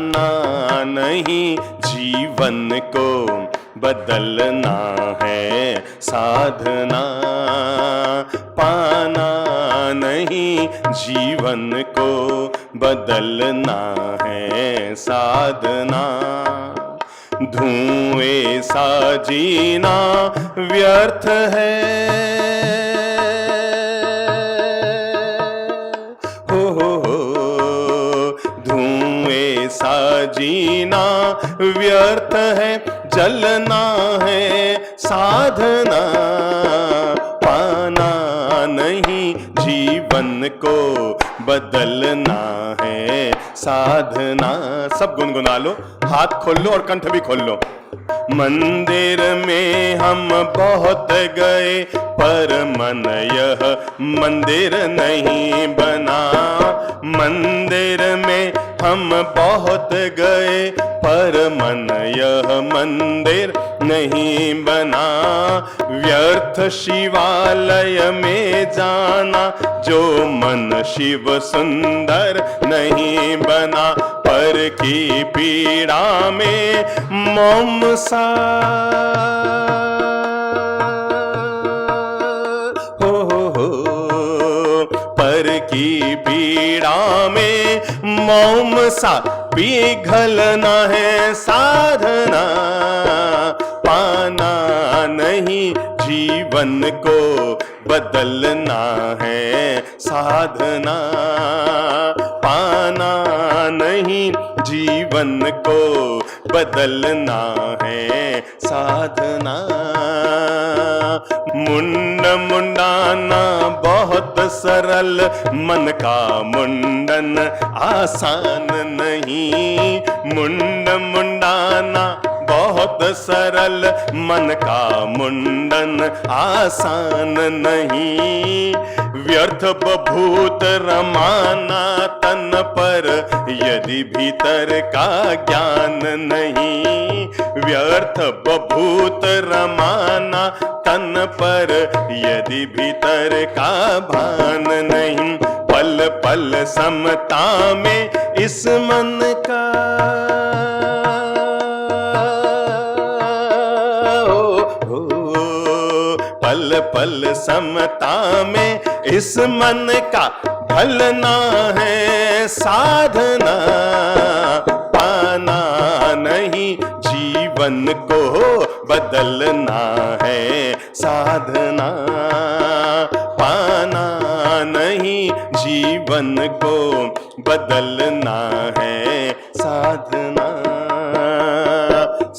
पाना नहीं जीवन को बदलना है साधना, पाना नहीं जीवन को बदलना है साधना। धुएं सा जीना व्यर्थ है, धुएं सा जीना व्यर्थ है, जलना है साधना, पाना नहीं जीवन को बदलना है साधना। सब गुनगुना लो, हाथ खोल लो और कंठ भी खोल लो। मंदिर में हम बहुत गए पर मन यह मंदिर नहीं बना, मंदिर में हम बहुत गए पर मन यह मंदिर नहीं बना। व्यर्थ शिवालय में जाना जो मन शिव सुंदर नहीं बना, पर की पीड़ा में मोम सा पर की पीड़ा में मोम सा पिघलना है साधना, पाना नहीं जीवन को बदलना है साधना, पाना नहीं जीवन को बदलना है साधना। मुंड मुंडाना बहुत सरल, मन का मुंडन आसान नहीं, मुंड मुंडाना बहुत सरल, मन का मुंडन आसान नहीं। व्यर्थ बभूत रमाना तन पर यदि भीतर का ज्ञान नहीं, व्यर्थ बभूत रमाना तन पर यदि भीतर का भान नहीं। पल पल समता में इस मन का पल पल समता में इस मन का ढलना है साधना, पाना नहीं जीवन को बदलना है साधना, पाना नहीं जीवन को बदलना है साधना।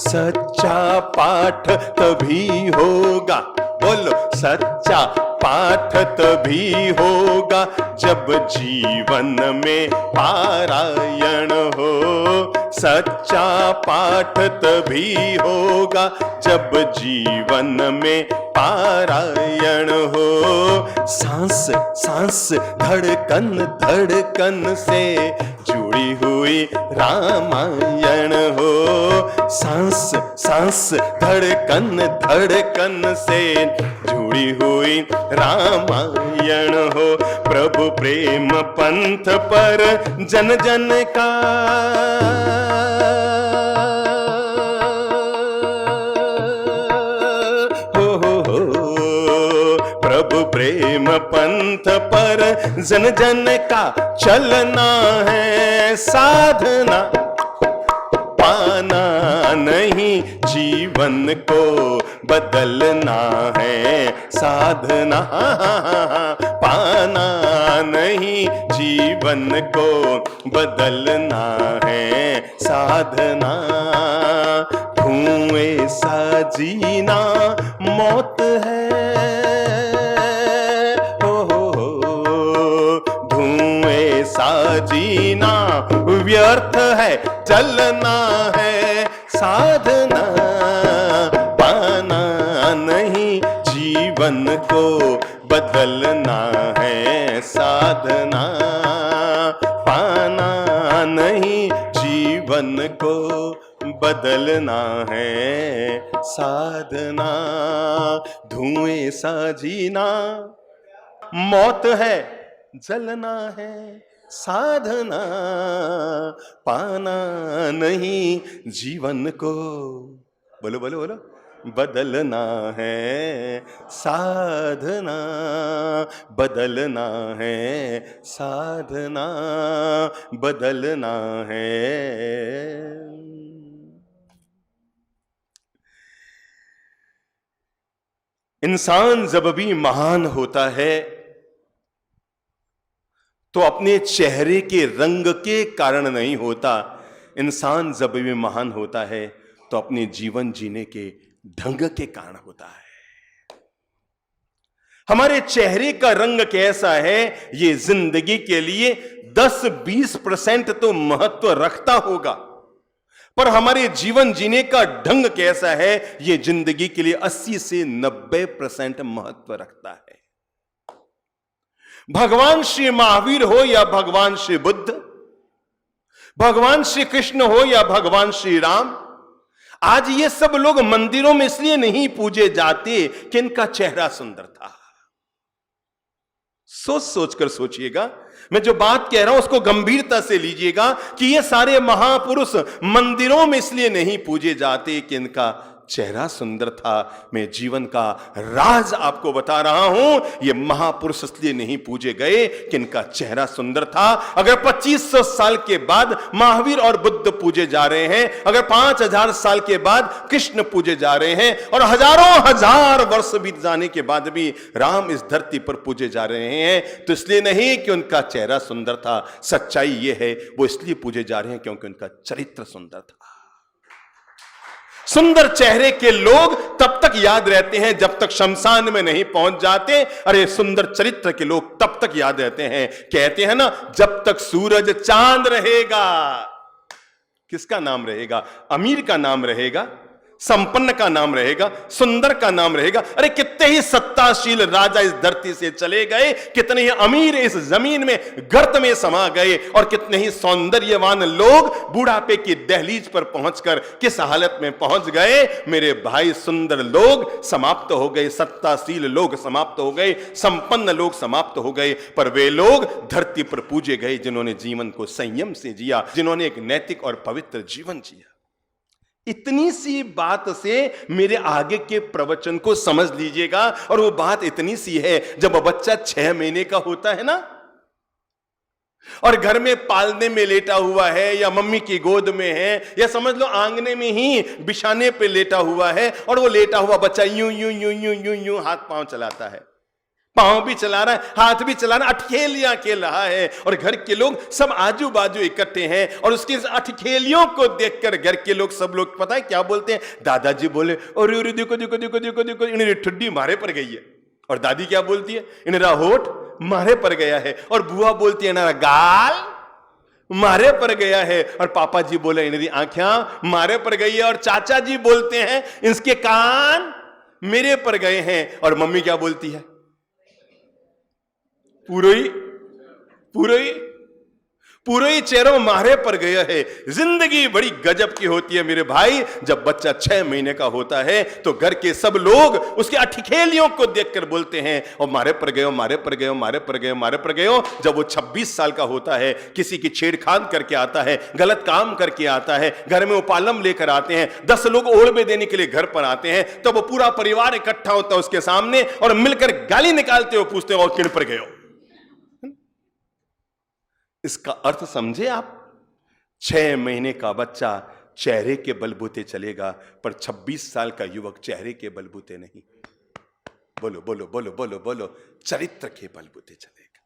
सच्चा पाठ तभी होगा, बोलो सच्चा पाठ तभी होगा जब जीवन में पारायण हो, सच्चा पाठ तभी होगा जब जीवन में पारायण हो। सांस सांस धड़कन धड़कन से जुड़ी हुई रामायण हो, सांस सांस धड़कन धड़कन से जुड़ी हुई रामायण हो। प्रभु प्रेम पंथ पर जन जन का प्रभु प्रेम पंथ पर जन जन का चलना है साधना, पाना नहीं जीवन को बदलना है साधना, पाना नहीं जीवन को बदलना है साधना। धुएं सा जीना मौत है, धुएं सा जीना व्यर्थ है, चलना है साधना, पाना नहीं जीवन को बदलना है साधना, पाना नहीं जीवन को बदलना है साधना। धुएं सा जीना मौत है, जलना है साधना पाना नहीं जीवन को, बोलो बोलो बोलो, बदलना है साधना, बदलना है साधना, बदलना है। इंसान जब भी महान होता है तो अपने चेहरे के रंग के कारण नहीं होता। इंसान जब भी महान होता है तो अपने जीवन जीने के ढंग के कारण होता है। हमारे चेहरे का रंग कैसा है ये जिंदगी के लिए 10-20% तो महत्व रखता होगा, पर हमारे जीवन जीने का ढंग कैसा है ये जिंदगी के लिए 80 से 90% महत्व रखता है। भगवान श्री महावीर हो या भगवान श्री बुद्ध, भगवान श्री कृष्ण हो या भगवान श्री राम, आज ये सब लोग मंदिरों में इसलिए नहीं पूजे जाते कि इनका चेहरा सुंदर था। सोच सोच कर सोचिएगा, मैं जो बात कह रहा हूं उसको गंभीरता से लीजिएगा कि ये सारे महापुरुष मंदिरों में इसलिए नहीं पूजे जाते कि इनका चेहरा सुंदर था। मैं जीवन का राज आपको बता रहा हूं, ये महापुरुष इसलिए नहीं पूजे गए कि इनका चेहरा सुंदर था। अगर 2500 साल के बाद महावीर और बुद्ध पूजे जा रहे हैं, अगर 5000 साल के बाद कृष्ण पूजे जा रहे हैं और हजारों हजार वर्ष बीत जाने के बाद भी राम इस धरती पर पूजे जा रहे हैं, तो इसलिए नहीं कि उनका चेहरा सुंदर था। सच्चाई यह है वो इसलिए पूजे जा रहे हैं क्योंकि उनका चरित्र सुंदर था। सुंदर चेहरे के लोग तब तक याद रहते हैं जब तक शमशान में नहीं पहुंच जाते। अरे सुंदर चरित्र के लोग तब तक याद रहते हैं, कहते हैं ना, जब तक सूरज चांद रहेगा। किसका नाम रहेगा? अमीर का नाम रहेगा, संपन्न का नाम रहेगा, सुंदर का नाम रहेगा। अरे कितने ही सत्ताशील राजा इस धरती से चले गए, कितने ही अमीर इस जमीन में गर्त में समा गए, और कितने ही सौंदर्यवान लोग बुढ़ापे की दहलीज पर पहुंचकर किस हालत में पहुंच गए। मेरे भाई, सुंदर लोग समाप्त हो गए, सत्ताशील लोग समाप्त हो गए, संपन्न लोग समाप्त हो गए, पर वे लोग धरती पर पूजे गए जिन्होंने जीवन को संयम से जिया, जिन्होंने एक नैतिक और पवित्र जीवन जिया। इतनी सी बात से मेरे आगे के प्रवचन को समझ लीजिएगा। और वो बात इतनी सी है, जब बच्चा 6 महीने का होता है ना, और घर में पालने में लेटा हुआ है या मम्मी की गोद में है, या समझ लो आंगने में ही बिछाने पे लेटा हुआ है, और वो लेटा हुआ बच्चा यूं यूं यूं यूं यूं यूं हाथ पांव चलाता है, पांव भी चला रहा है, हाथ भी चला रहा है, अठखेलियां खेल रहा है, और घर के लोग सब आजू बाजू इकट्ठे हैं, और उसकी अठखेलियों को देखकर घर के लोग, सब लोग पता है क्या बोलते हैं? दादाजी बोले, और देखो देखो देखो देखो देखो, इन्हें ठुड्डी मारे पर गई है। और दादी क्या बोलती है? इन्हें होठ मारे पर गया है। और बुआ बोलती है ना, गाल मारे पर गया है। और पापा जी बोले, इन्हें आंखें मारे पर गई है। और चाचा जी बोलते हैं, इसके कान मेरे पर गए हैं। और मम्मी क्या बोलती है? पूरे चेहरों मारे पर गया है। जिंदगी बड़ी गजब की होती है मेरे भाई। जब बच्चा 6 महीने का होता है तो घर के सब लोग उसके अठखेलियों को देखकर बोलते हैं, और मारे पर गए, मारे पर गए, मारे पर गए, मारे पर गए। जब वो 26 साल का होता है, किसी की छेड़खानी करके आता है, गलत काम करके आता है, घर में उपालम लेकर आते हैं, 10 लोग ओढ़वे देने के लिए घर पर आते हैं, तब तो वो पूरा परिवार इकट्ठा होता है उसके सामने, और मिलकर गाली निकालते हो, पूछते हो, और किन पर गए हो? इसका अर्थ समझे आप? 6 महीने का बच्चा चेहरे के बलबूते चलेगा, पर 26 साल का युवक चेहरे के बलबूते नहीं, बोलो बोलो बोलो बोलो बोलो, चरित्र के बलबूते चलेगा।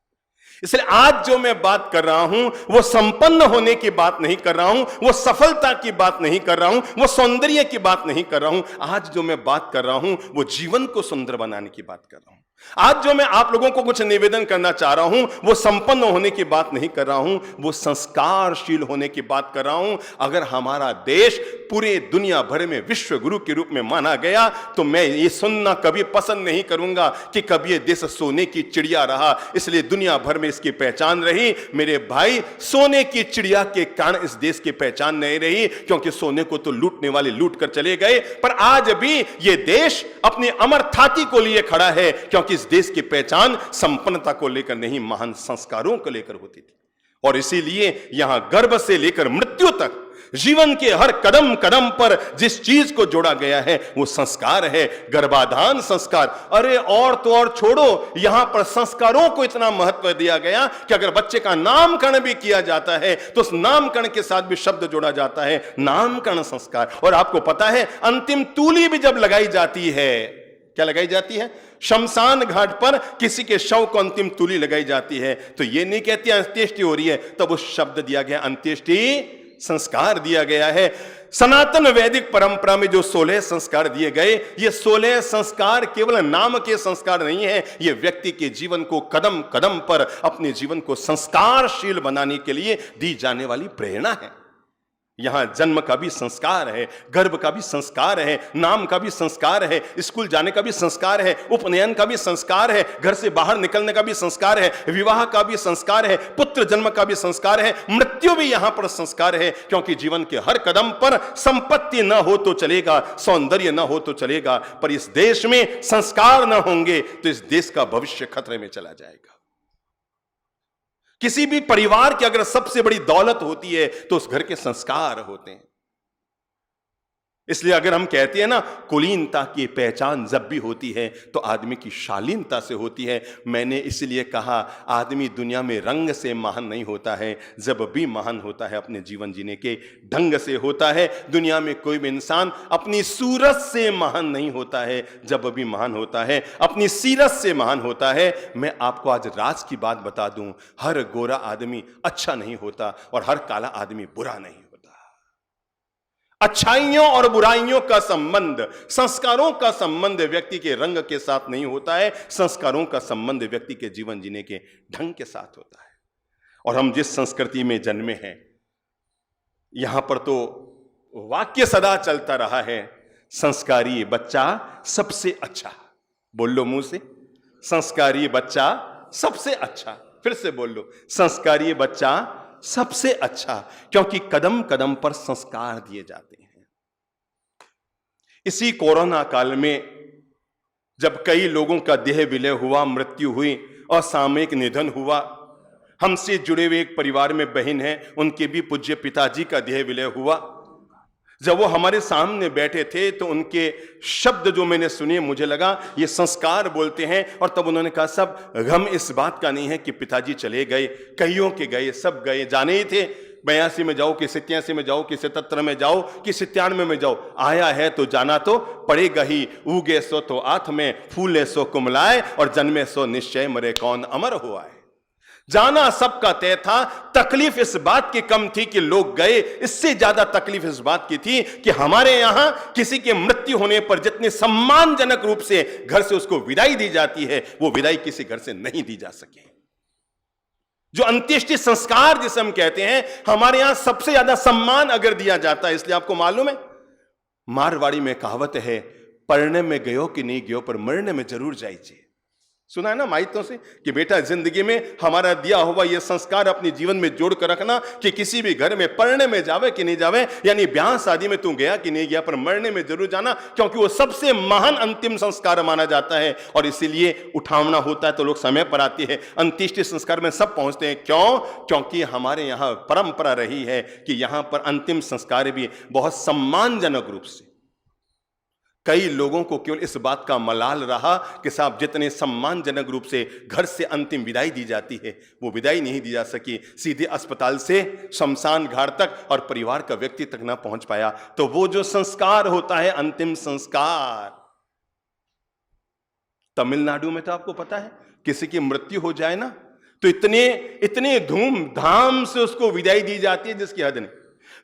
इसलिए आज जो मैं बात कर रहा हूं वो संपन्न होने की बात नहीं कर रहा हूं, वो सफलता की बात नहीं कर रहा हूं, वो सौंदर्य की बात नहीं कर रहा हूं। आज जो मैं बात कर रहा हूं वो जीवन को सुंदर बनाने की बात कर रहा हूं। आज जो मैं आप लोगों को कुछ निवेदन करना चाह रहा हूं वो संपन्न होने की बात नहीं कर रहा हूं, वो संस्कारशील होने की बात कर रहा हूं। अगर हमारा देश पूरे दुनिया भर में विश्व गुरु के रूप में माना गया तो मैं ये सुनना कभी पसंद नहीं करूंगा कि कभी ये देश सोने की चिड़िया रहा, इसलिए दुनिया भर में इसकी पहचान रही। मेरे भाई, सोने की चिड़िया के कारण इस देश की पहचान नहीं रही, क्योंकि सोने को तो लूटने वाले लूट कर चले गए, पर आज भी ये देश अपनी अमर थाती को लिए खड़ा है, क्योंकि इस देश की पहचान संपन्नता को लेकर नहीं, महान संस्कारों को लेकर होती थी। और इसीलिए यहां गर्भ से लेकर मृत्यु तक जीवन के हर कदम कदम पर जिस चीज को जोड़ा गया है वो संस्कार है, गर्भाधान संस्कार। अरे और तो और छोड़ो, यहां पर संस्कारों को इतना महत्व दिया गया कि अगर बच्चे का नामकरण भी किया जाता है तो उस नामकरण के साथ भी शब्द जोड़ा जाता है, नामकरण संस्कार। और आपको पता है अंतिम तूली भी जब लगाई जाती है, क्या लगाई जाती है? शमशान घाट पर किसी के शव को अंतिम तूली लगाई जाती है तो यह नहीं कहती अंत्येष्टि हो रही है, तब उस शब्द दिया गया अंत्येष्टि संस्कार दिया गया है। सनातन वैदिक परंपरा में जो 16 संस्कार दिए गए, ये 16 संस्कार केवल नाम के संस्कार नहीं है, ये व्यक्ति के जीवन को कदम कदम पर अपने जीवन को संस्कारशील बनाने के लिए दी जाने वाली प्रेरणा है। यहां जन्म का भी संस्कार है, गर्भ का भी संस्कार है, नाम का भी संस्कार है, स्कूल जाने का भी संस्कार है, उपनयन का भी संस्कार है, घर से बाहर निकलने का भी संस्कार है, विवाह का भी संस्कार है, पुत्र जन्म का भी संस्कार है, मृत्यु भी यहां पर संस्कार है। क्योंकि जीवन के हर कदम पर संपत्ति न हो तो चलेगा, सौंदर्य न हो तो चलेगा, पर इस देश में संस्कार न होंगे तो इस देश का भविष्य खतरे में चला जाएगा। किसी भी परिवार की अगर सबसे बड़ी दौलत होती है तो उस घर के संस्कार होते हैं। इसलिए अगर हम कहते हैं ना, कुलीनता की पहचान जब भी होती है तो आदमी की शालीनता से होती है। मैंने इसलिए कहा आदमी दुनिया में रंग से महान नहीं होता है, जब भी महान होता है अपने जीवन जीने के ढंग से होता है। दुनिया में कोई भी इंसान अपनी सूरत से महान नहीं होता है, जब भी महान होता है अपनी सीरत से महान होता है। मैं आपको आज राज की बात बता दूं, हर गोरा आदमी अच्छा नहीं होता और हर काला आदमी बुरा नहीं। अच्छाइयों और बुराइयों का संबंध, संस्कारों का संबंध व्यक्ति के रंग के साथ नहीं होता है, संस्कारों का संबंध व्यक्ति के जीवन जीने के ढंग के साथ होता है। और हम जिस संस्कृति में जन्मे हैं, यहां पर तो वाक्य सदा चलता रहा है, संस्कारी बच्चा सबसे अच्छा। बोल लो मुंह से, संस्कारी बच्चा सबसे अच्छा। फिर से बोल लो, संस्कारी बच्चा सबसे अच्छा, क्योंकि कदम कदम पर संस्कार दिए जाते हैं। इसी कोरोना काल में जब कई लोगों का देह विलय हुआ, मृत्यु हुई और सामूहिक निधन हुआ, हमसे जुड़े हुए एक परिवार में बहन है, उनके भी पूज्य पिताजी का देह विलय हुआ। जब वो हमारे सामने बैठे थे तो उनके शब्द जो मैंने सुने, मुझे लगा ये संस्कार बोलते हैं। और तब उन्होंने कहा, सब गम इस बात का नहीं है कि पिताजी चले गए, कईयों के गए, सब गए, जाने ही थे। 82 में जाओ कि 87 में जाओ कि 77 में जाओ कि 97 में जाओ, आया है तो जाना तो पड़ेगा ही। उगे सो तो आठ में, फूले सो कुमलाए, और जन्मे सो निश्चय, मरे कौन अमर हुआ है। जाना सबका तय था। तकलीफ इस बात की कम थी कि लोग गए, इससे ज्यादा तकलीफ इस बात की थी कि हमारे यहां किसी के मृत्यु होने पर जितने सम्मानजनक रूप से घर से उसको विदाई दी जाती है, वो विदाई किसी घर से नहीं दी जा सके। जो अंत्येष्टि संस्कार जिसे हम कहते हैं, हमारे यहां सबसे ज्यादा सम्मान अगर दिया जाता है। इसलिए आपको मालूम है, मारवाड़ी में कहावत है, पढ़ने में गयो कि नहीं गयो पर मरने में जरूर जाइए। सुना है ना माइतों से कि बेटा जिंदगी में हमारा दिया हुआ ये संस्कार अपने जीवन में जोड़ कर रखना कि किसी भी घर में पढ़ने में जावे कि नहीं जावे, यानी ब्याह शादी में तू गया कि नहीं गया पर मरने में जरूर जाना, क्योंकि वो सबसे महान अंतिम संस्कार माना जाता है। और इसीलिए उठावना होता है तो लोग समय पर आते हैं, अंत्येष्टि संस्कार में सब पहुंचते हैं। क्यों? क्योंकि हमारे यहाँ परंपरा रही है कि यहां पर अंतिम संस्कार भी बहुत सम्मानजनक रूप से। कई लोगों को केवल इस बात का मलाल रहा कि साहब जितने सम्मानजनक रूप से घर से अंतिम विदाई दी जाती है, वो विदाई नहीं दी जा सकी। सीधे अस्पताल से शमशान घाट तक और परिवार का व्यक्ति तक ना पहुंच पाया। तो वो जो संस्कार होता है, अंतिम संस्कार, तमिलनाडु में तो आपको पता है, किसी की मृत्यु हो जाए ना तो इतने धूमधाम से उसको विदाई दी जाती है जिसकी हद नहीं।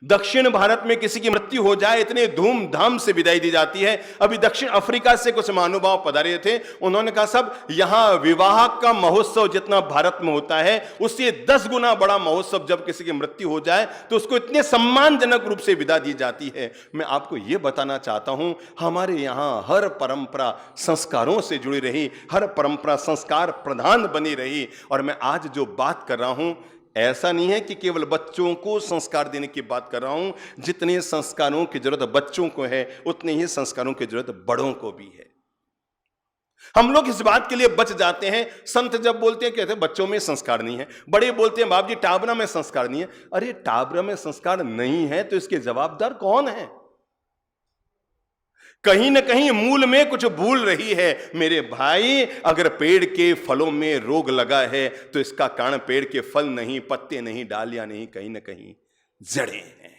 दक्षिण भारत में किसी की मृत्यु हो जाए, इतने धूमधाम से विदाई दी जाती है। अभी दक्षिण अफ्रीका से कुछ महानुभाव पधारे थे, उन्होंने कहा सब यहां विवाह का महोत्सव जितना भारत में होता है उससे 10 गुना बड़ा महोत्सव जब किसी की मृत्यु हो जाए तो उसको इतने सम्मानजनक रूप से विदा दी जाती है। मैं आपको यह बताना चाहता हूं, हमारे यहां हर परंपरा संस्कारों से जुड़ी रही, हर परंपरा संस्कार प्रधान बनी रही। और मैं आज जो बात कर रहा हूं, ऐसा नहीं है कि केवल बच्चों को संस्कार देने की बात कर रहा हूं। जितने संस्कारों की जरूरत बच्चों को है, उतने ही संस्कारों की जरूरत बड़ों को भी है। हम लोग इस बात के लिए बच जाते हैं। संत जब बोलते हैं कहते हैं बच्चों में संस्कार नहीं है, बड़े बोलते हैं बाप जी टाबरा में संस्कार नहीं है। अरे टाबरा में संस्कार नहीं है तो इसके जवाबदार कौन है? कहीं ना कहीं मूल में कुछ भूल रही है मेरे भाई। अगर पेड़ के फलों में रोग लगा है तो इसका कारण पेड़ के फल नहीं, पत्ते नहीं, डालियां नहीं, कहीं ना कहीं जड़ें हैं।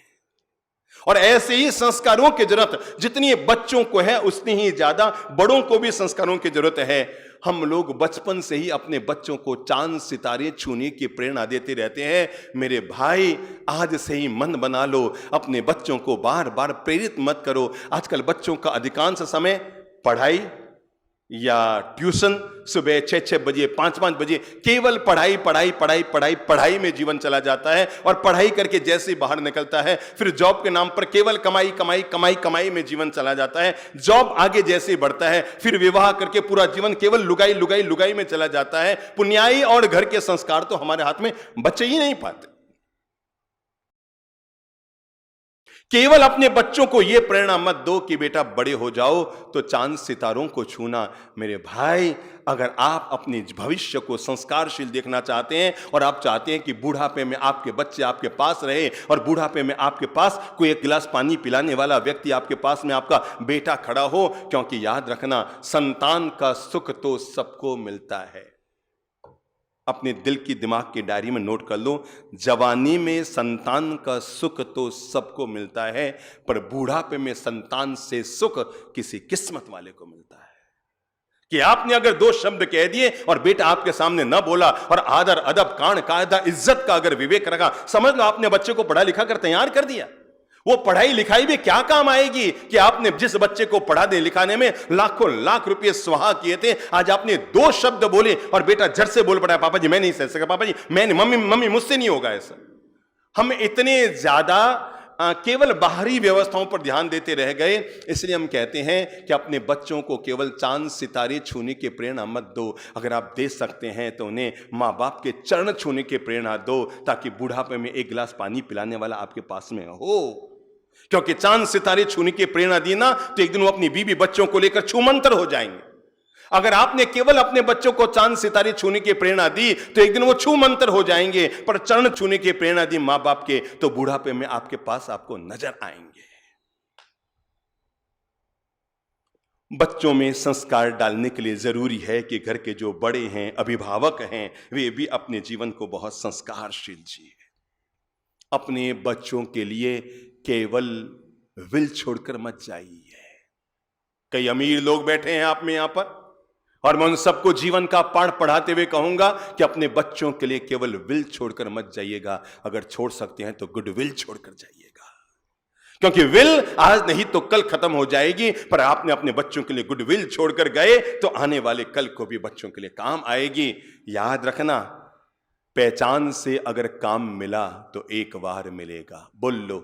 और ऐसे ही संस्कारों की जरूरत जितनी बच्चों को है उतनी ही ज्यादा बड़ों को भी संस्कारों की जरूरत है। हम लोग बचपन से ही अपने बच्चों को चांद सितारे छूने की प्रेरणा देते रहते हैं। मेरे भाई आज से ही मन बना लो, अपने बच्चों को बार बार प्रेरित मत करो। आजकल बच्चों का अधिकांश समय पढ़ाई या ट्यूशन, सुबह 6-6 बजे 5-5 बजे केवल पढ़ाई पढ़ाई पढ़ाई पढ़ाई पढ़ाई में जीवन चला जाता है। और पढ़ाई करके जैसे ही बाहर निकलता है फिर जॉब के नाम पर केवल कमाई कमाई कमाई कमाई में जीवन चला जाता है। जॉब आगे जैसे ही बढ़ता है फिर विवाह करके पूरा जीवन केवल लुगाई लुगाई लुगाई में चला जाता है। पुण्याई और घर के संस्कार तो हमारे हाथ में बच्चे ही नहीं पाते। केवल अपने बच्चों को यह प्रेरणा मत दो कि बेटा बड़े हो जाओ तो चांद सितारों को छूना। मेरे भाई अगर आप अपने भविष्य को संस्कारशील देखना चाहते हैं और आप चाहते हैं कि बुढ़ापे में आपके बच्चे आपके पास रहे और बुढ़ापे में आपके पास कोई एक गिलास पानी पिलाने वाला व्यक्ति आपके पास में आपका बेटा खड़ा हो, क्योंकि याद रखना संतान का सुख तो सबको मिलता है। अपने दिल की दिमाग की डायरी में नोट कर लो, जवानी में संतान का सुख तो सबको मिलता है, पर बूढ़ापे में संतान से सुख किसी किस्मत वाले को मिलता है। कि आपने अगर 2 शब्द कह दिए और बेटा आपके सामने न बोला और आदर अदब कान कायदा इज्जत का अगर विवेक रखा, समझ लो आपने बच्चे को पढ़ा लिखा कर तैयार कर दिया। वो पढ़ाई लिखाई भी क्या काम आएगी कि आपने जिस बच्चे को पढ़ा दे लिखाने में लाखों लाख रुपए स्वाहा किए थे, आज आपने 2 शब्द बोले और बेटा झट से बोल पड़ा पापा जी मैं नहीं सह सका, पापा जी मैं नहीं, मम्मी मुझसे नहीं होगा ऐसा। हम इतने ज्यादा केवल बाहरी व्यवस्थाओं पर ध्यान देते रह गए। इसलिए हम कहते हैं कि अपने बच्चों को केवल चांद सितारे छूने की प्रेरणा मत दो। अगर आप दे सकते हैं तो उन्हें माँ बाप के चरण छूने की प्रेरणा दो, ताकि बुढ़ापे में एक गिलास पानी पिलाने वाला आपके पास में हो। क्योंकि चांद सितारे छूने की प्रेरणा दी ना तो एक दिन वो अपनी बीवी बच्चों को लेकर छूमंतर हो जाएंगे। अगर आपने केवल अपने बच्चों को चांद सितारे छूने की प्रेरणा दी तो एक दिन वो छूमंतर हो जाएंगे, पर चरण छूने की प्रेरणा दी मां बाप के तो बुढ़ापे में आपके पास आपको नजर आएंगे। बच्चों में संस्कार डालने के लिए जरूरी है कि घर के जो बड़े हैं, अभिभावक हैं, वे भी अपने जीवन को बहुत संस्कारशील जिए। अपने बच्चों के लिए केवल विल छोड़कर मत जाइए। कई अमीर लोग बैठे हैं आप में यहां पर, और मैं उन सबको जीवन का पाठ पढ़ाते हुए कहूंगा कि अपने बच्चों के लिए केवल विल छोड़कर मत जाइएगा। अगर छोड़ सकते हैं तो गुड विल छोड़कर जाइएगा, क्योंकि विल आज नहीं तो कल खत्म हो जाएगी। पर आपने अपने बच्चों के लिए गुड विल छोड़कर गए तो आने वाले कल को भी बच्चों के लिए काम आएगी। याद रखना, पहचान से अगर काम मिला तो एक बार मिलेगा। बोल लो,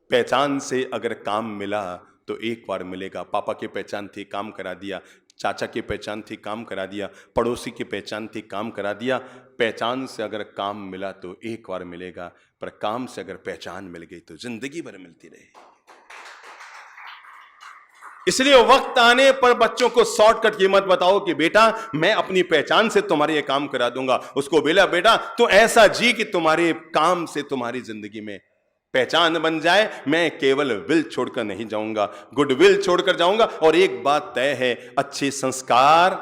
पहचान से अगर काम मिला तो एक बार मिलेगा। पापा की पहचान थी, काम करा दिया। चाचा की पहचान थी, काम करा दिया। पड़ोसी की पहचान थी, काम करा दिया। पहचान से अगर काम मिला तो एक बार मिलेगा, पर काम से अगर पहचान मिल गई तो जिंदगी भर मिलती रहेगी। इसलिए वक्त आने पर बच्चों को शॉर्टकट ये मत बताओ कि बेटा मैं अपनी पहचान से तुम्हारे ये काम करा दूंगा। उसको बोला बेटा तो ऐसा जी कि तुम्हारे काम से तुम्हारी जिंदगी में पहचान बन जाए। मैं केवल विल छोड़कर नहीं जाऊंगा, गुड विल छोड़कर जाऊंगा। और एक बात तय है, अच्छे संस्कार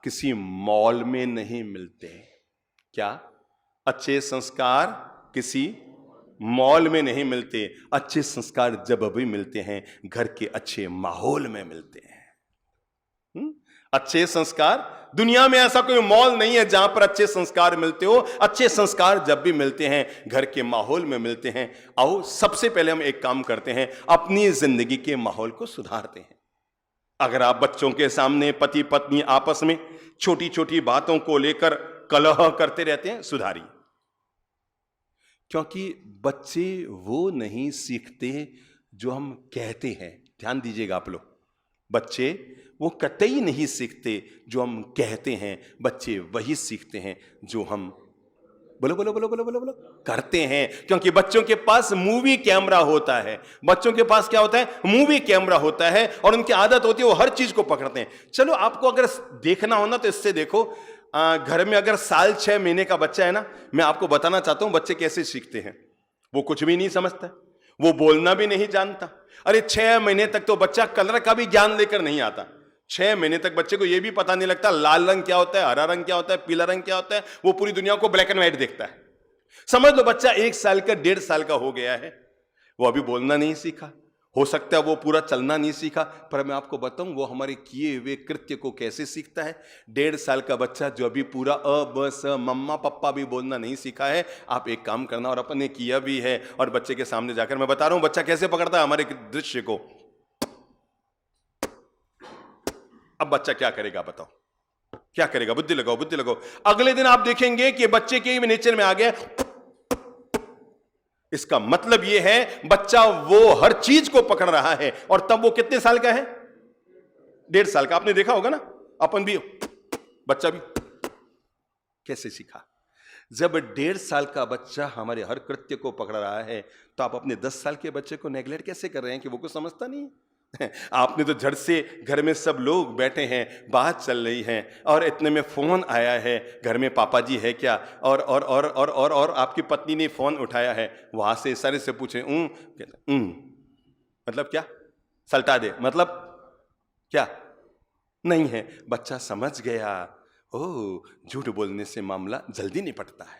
किसी मॉल में नहीं मिलते। क्या? अच्छे संस्कार किसी मॉल में नहीं मिलते। अच्छे संस्कार जब भी मिलते हैं घर के अच्छे माहौल में मिलते हैं। अच्छे संस्कार, दुनिया में ऐसा कोई मॉल नहीं है जहां पर अच्छे संस्कार मिलते हो। अच्छे संस्कार जब भी मिलते हैं घर के माहौल में मिलते हैं। आओ सबसे पहले हम एक काम करते हैं, अपनी जिंदगी के माहौल को सुधारते हैं। अगर आप बच्चों के सामने पति पत्नी आपस में छोटी छोटी बातों को लेकर कलह करते रहते हैं, सुधारिए। क्योंकि बच्चे वो नहीं सीखते जो हम कहते हैं। ध्यान दीजिएगा आप लोग, बच्चे वो कतई नहीं सीखते जो हम कहते हैं, बच्चे वही सीखते हैं जो हम बोलो बोलो बोलो बोलो बोलो बोलो, करते हैं, क्योंकि बच्चों के पास मूवी कैमरा होता है। बच्चों के पास क्या होता है? मूवी कैमरा होता है, और उनकी आदत होती है वो हर चीज को पकड़ते हैं। चलो आपको अगर देखना हो ना तो इससे देखो, घर में अगर साल 6 महीने का बच्चा है ना, मैं आपको बताना चाहता हूं बच्चे कैसे सीखते हैं। वो कुछ भी नहीं समझता, वो बोलना भी नहीं जानता। अरे 6 महीने तक तो बच्चा कलर का भी ज्ञान लेकर नहीं आता। 6 महीने तक बच्चे को यह भी पता नहीं लगता लाल रंग क्या होता है, हरा रंग क्या होता है, पीला रंग क्या होता है। वो पूरी दुनिया को ब्लैक एंड व्हाइट देखता है। समझ लो बच्चा 1 साल का 1.5 साल का हो गया है, वो अभी बोलना नहीं सीखा, हो सकता है वो पूरा चलना नहीं सीखा, पर मैं आपको बताऊं वो हमारे किए हुए कृत्य को कैसे सीखता है। 1.5 साल का बच्चा जो अभी पूरा अ ब स मम्मा पप्पा भी बोलना नहीं सीखा है, आप एक काम करना, और अपन ने किया भी है, और बच्चे के सामने जाकर मैं बता रहा हूं बच्चा कैसे पकड़ता है हमारे दृश्य को। अब बच्चा क्या करेगा बताओ, क्या करेगा? बुद्धि लगाओ, बुद्धि लगाओ। अगले दिन आप देखेंगे कि बच्चे के नेचर में आ गया। इसका मतलब यह है बच्चा वो हर चीज को पकड़ रहा है। और तब वो कितने साल का है? 1.5 साल का। आपने देखा होगा ना, अपन भी, बच्चा भी कैसे सीखा। जब 1.5 साल का बच्चा हमारे हर कृत्य को पकड़ रहा है, तो आप अपने 10 साल के बच्चे को नेग्लेक्ट कैसे कर रहे हैं कि वो कुछ समझता नहीं है? आपने तो झट से, घर में सब लोग बैठे हैं, बात चल रही है, और इतने में फोन आया है, घर में पापा जी है क्या, और आपकी पत्नी ने फोन उठाया है, वहां से इशारे से पूछे मतलब क्या? सल्टा दे मतलब क्या? नहीं है। बच्चा समझ गया, ओह झूठ बोलने से मामला जल्दी निपटता है।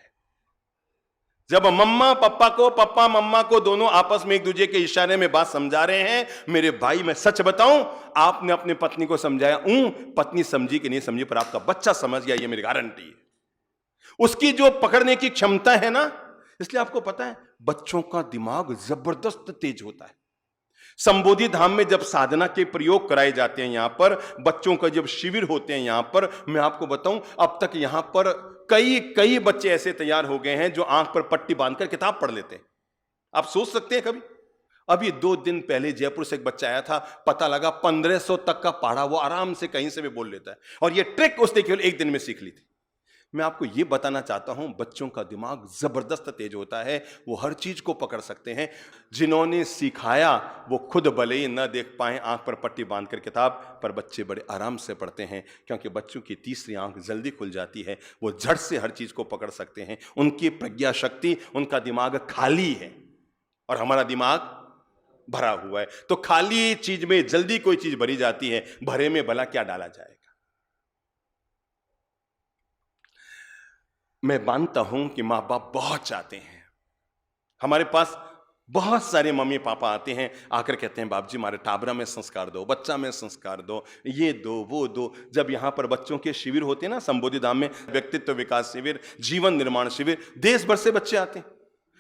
जब मम्मा पप्पा को, पप्पा मम्मा को दोनों आपस में एक दूसरे के इशारे में बात समझा रहे हैं, मेरे भाई मैं सच बताऊं, आपने अपनी पत्नी को समझाया, पत्नी समझी कि नहीं समझी, पर आपका बच्चा समझ गया, ये मेरी गारंटी है। उसकी जो पकड़ने की क्षमता है ना, इसलिए आपको पता है बच्चों का दिमाग जबरदस्त तेज होता है। संबोधि धाम में जब साधना के प्रयोग कराए जाते हैं, यहां पर बच्चों का जब शिविर होते हैं, यहां पर मैं आपको बताऊं, अब तक यहां पर कई बच्चे ऐसे तैयार हो गए हैं जो आंख पर पट्टी बांधकर किताब पढ़ लेते हैं। आप सोच सकते हैं कभी? अभी 2 दिन पहले जयपुर से एक बच्चा आया था, पता लगा 1500 तक का पढ़ा वो आराम से कहीं से भी बोल लेता है, और ये ट्रिक उसने केवल 1 दिन में सीख ली थी। मैं आपको यह बताना चाहता हूं बच्चों का दिमाग जबरदस्त तेज होता है, वो हर चीज को पकड़ सकते हैं। जिन्होंने सिखाया वो खुद भले ही न देख पाए आंख पर पट्टी बांधकर किताब, पर बच्चे बड़े आराम से पढ़ते हैं, क्योंकि बच्चों की तीसरी आंख जल्दी खुल जाती है, वो झट से हर चीज को पकड़ सकते हैं। उनकी प्रज्ञा शक्ति, उनका दिमाग खाली है, और हमारा दिमाग भरा हुआ है। तो खाली चीज में जल्दी कोई चीज भरी जाती है, भरे में भला क्या डाला जाएगा। मैं मानता हूं कि मां बाप बहुत चाहते हैं, हमारे पास बहुत सारे मम्मी पापा आते हैं, आकर कहते हैं बाप जी हमारे टाबरा में संस्कार दो, बच्चा में संस्कार दो, ये दो वो दो। जब यहां पर बच्चों के शिविर होते हैं ना, संबोधि धाम में व्यक्तित्व विकास शिविर, जीवन निर्माण शिविर, देश भर से बच्चे आते हैं,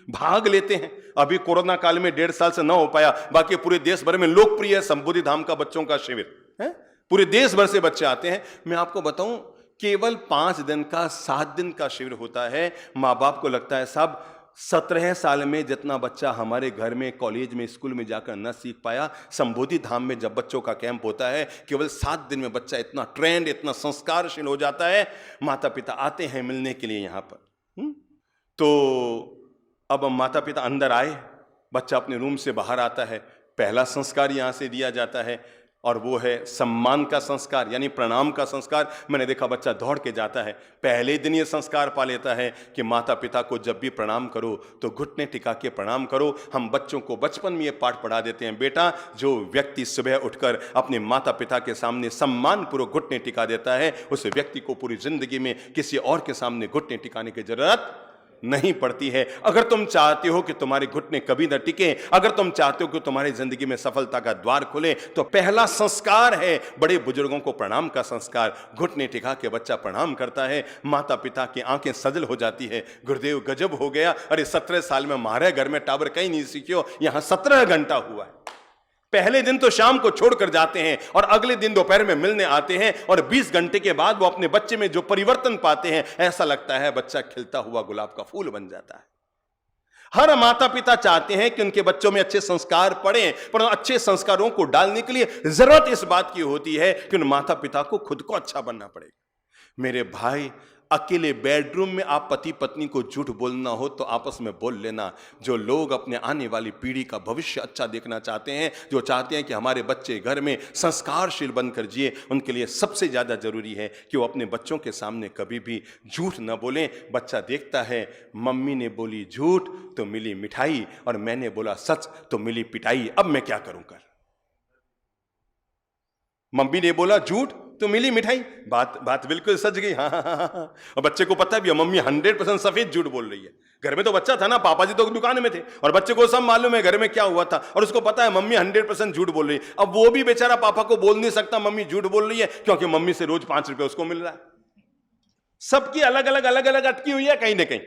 भाग लेते हैं। अभी कोरोना काल में 1.5 साल से ना हो पाया, बाकी पूरे देश भर में लोकप्रिय है संबोधि धाम का बच्चों का शिविर है, पूरे देश भर से बच्चे आते हैं। मैं आपको बताऊं केवल 5 दिन का, 7 दिन का शिविर होता है। माँ बाप को लगता है साहब 17 साल में जितना बच्चा हमारे घर में, कॉलेज में, स्कूल में जाकर न सीख पाया, संबोधि धाम में जब बच्चों का कैंप होता है, केवल 7 दिन में बच्चा इतना ट्रेंड, इतना संस्कारशील हो जाता है। माता पिता आते हैं मिलने के लिए यहाँ पर। तो अब माता पिता अंदर आए, बच्चा अपने रूम से बाहर आता है, पहला संस्कार यहाँ से दिया जाता है, और वो है सम्मान का संस्कार, यानी प्रणाम का संस्कार। मैंने देखा बच्चा दौड़ के जाता है, पहले दिन ये संस्कार पा लेता है कि माता पिता को जब भी प्रणाम करो तो घुटने टिका के प्रणाम करो। हम बच्चों को बचपन में ये पाठ पढ़ा देते हैं, बेटा जो व्यक्ति सुबह उठकर अपने माता पिता के सामने सम्मान पूर्वक घुटने टिका देता है, उस व्यक्ति को पूरी जिंदगी में किसी और के सामने घुटने टिकाने की जरूरत नहीं पड़ती है। अगर तुम चाहते हो कि तुम्हारे घुटने कभी न टिके, अगर तुम चाहते हो कि तुम्हारी जिंदगी में सफलता का द्वार खुले, तो पहला संस्कार है बड़े बुजुर्गों को प्रणाम का संस्कार। घुटने टिका के बच्चा प्रणाम करता है, माता पिता की आंखें सजल हो जाती है। गुरुदेव गजब हो गया, अरे 17 साल में हमारे घर में टावर कहीं नहीं सीखियो, यहां 17 घंटा हुआ है। पहले दिन तो शाम को छोड़कर जाते हैं, और अगले दिन दोपहर में मिलने आते हैं, और 20 घंटे के बाद वो अपने बच्चे में जो परिवर्तन पाते हैं, ऐसा लगता है बच्चा खिलता हुआ गुलाब का फूल बन जाता है। हर माता पिता चाहते हैं कि उनके बच्चों में अच्छे संस्कार पड़े, पर अच्छे संस्कारों को डालने के लिए जरूरत इस बात की होती है कि उन माता पिता को खुद को अच्छा बनना पड़ेगा। मेरे भाई, अकेले बेडरूम में आप पति पत्नी को झूठ बोलना हो तो आपस में बोल लेना। जो लोग अपने आने वाली पीढ़ी का भविष्य अच्छा देखना चाहते हैं, जो चाहते हैं कि हमारे बच्चे घर में संस्कारशील बनकर जिए, उनके लिए सबसे ज्यादा जरूरी है कि वो अपने बच्चों के सामने कभी भी झूठ न बोलें। बच्चा देखता है मम्मी ने बोली झूठ तो मिली मिठाई और मैंने बोला सच तो मिली पिटाई, अब मैं क्या करूं कर। मम्मी ने बोला झूठ तो मिली मिठाई, बात बिल्कुल सच गई। हाँ हाँ हाँ हाँ। और बच्चे को पता भी है मम्मी 100% सफेद झूठ बोल रही है। घर में तो बच्चा था ना, पापा जी तो दुकान में थे और बच्चे को सब मालूम है घर में क्या हुआ था और उसको पता है मम्मी 100% झूठ बोल रही है। अब वो भी बेचारा पापा को बोल नहीं सकता मम्मी झूठ बोल रही है, क्योंकि मम्मी से रोज 5 रुपए उसको मिल रहा है। सबकी अलग अलग अटकी हुई है कहीं ना कहीं।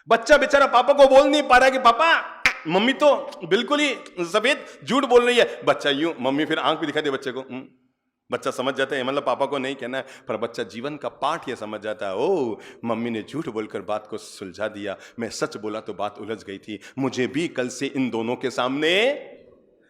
बच्चा बेचारा पापा को बोल नहीं पा रहा कि पापा मम्मी तो बिल्कुल ही सफेद झूठ बोल रही है। बच्चा यूं, मम्मी फिर आंख भी दिखा दे बच्चे को, बच्चा समझ जाता है मतलब पापा को नहीं कहना है, पर बच्चा जीवन का पाठ ये समझ जाता है, ओ मम्मी ने झूठ बोलकर बात को सुलझा दिया, मैं सच बोला तो बात उलझ गई थी, मुझे भी कल से इन दोनों के सामने।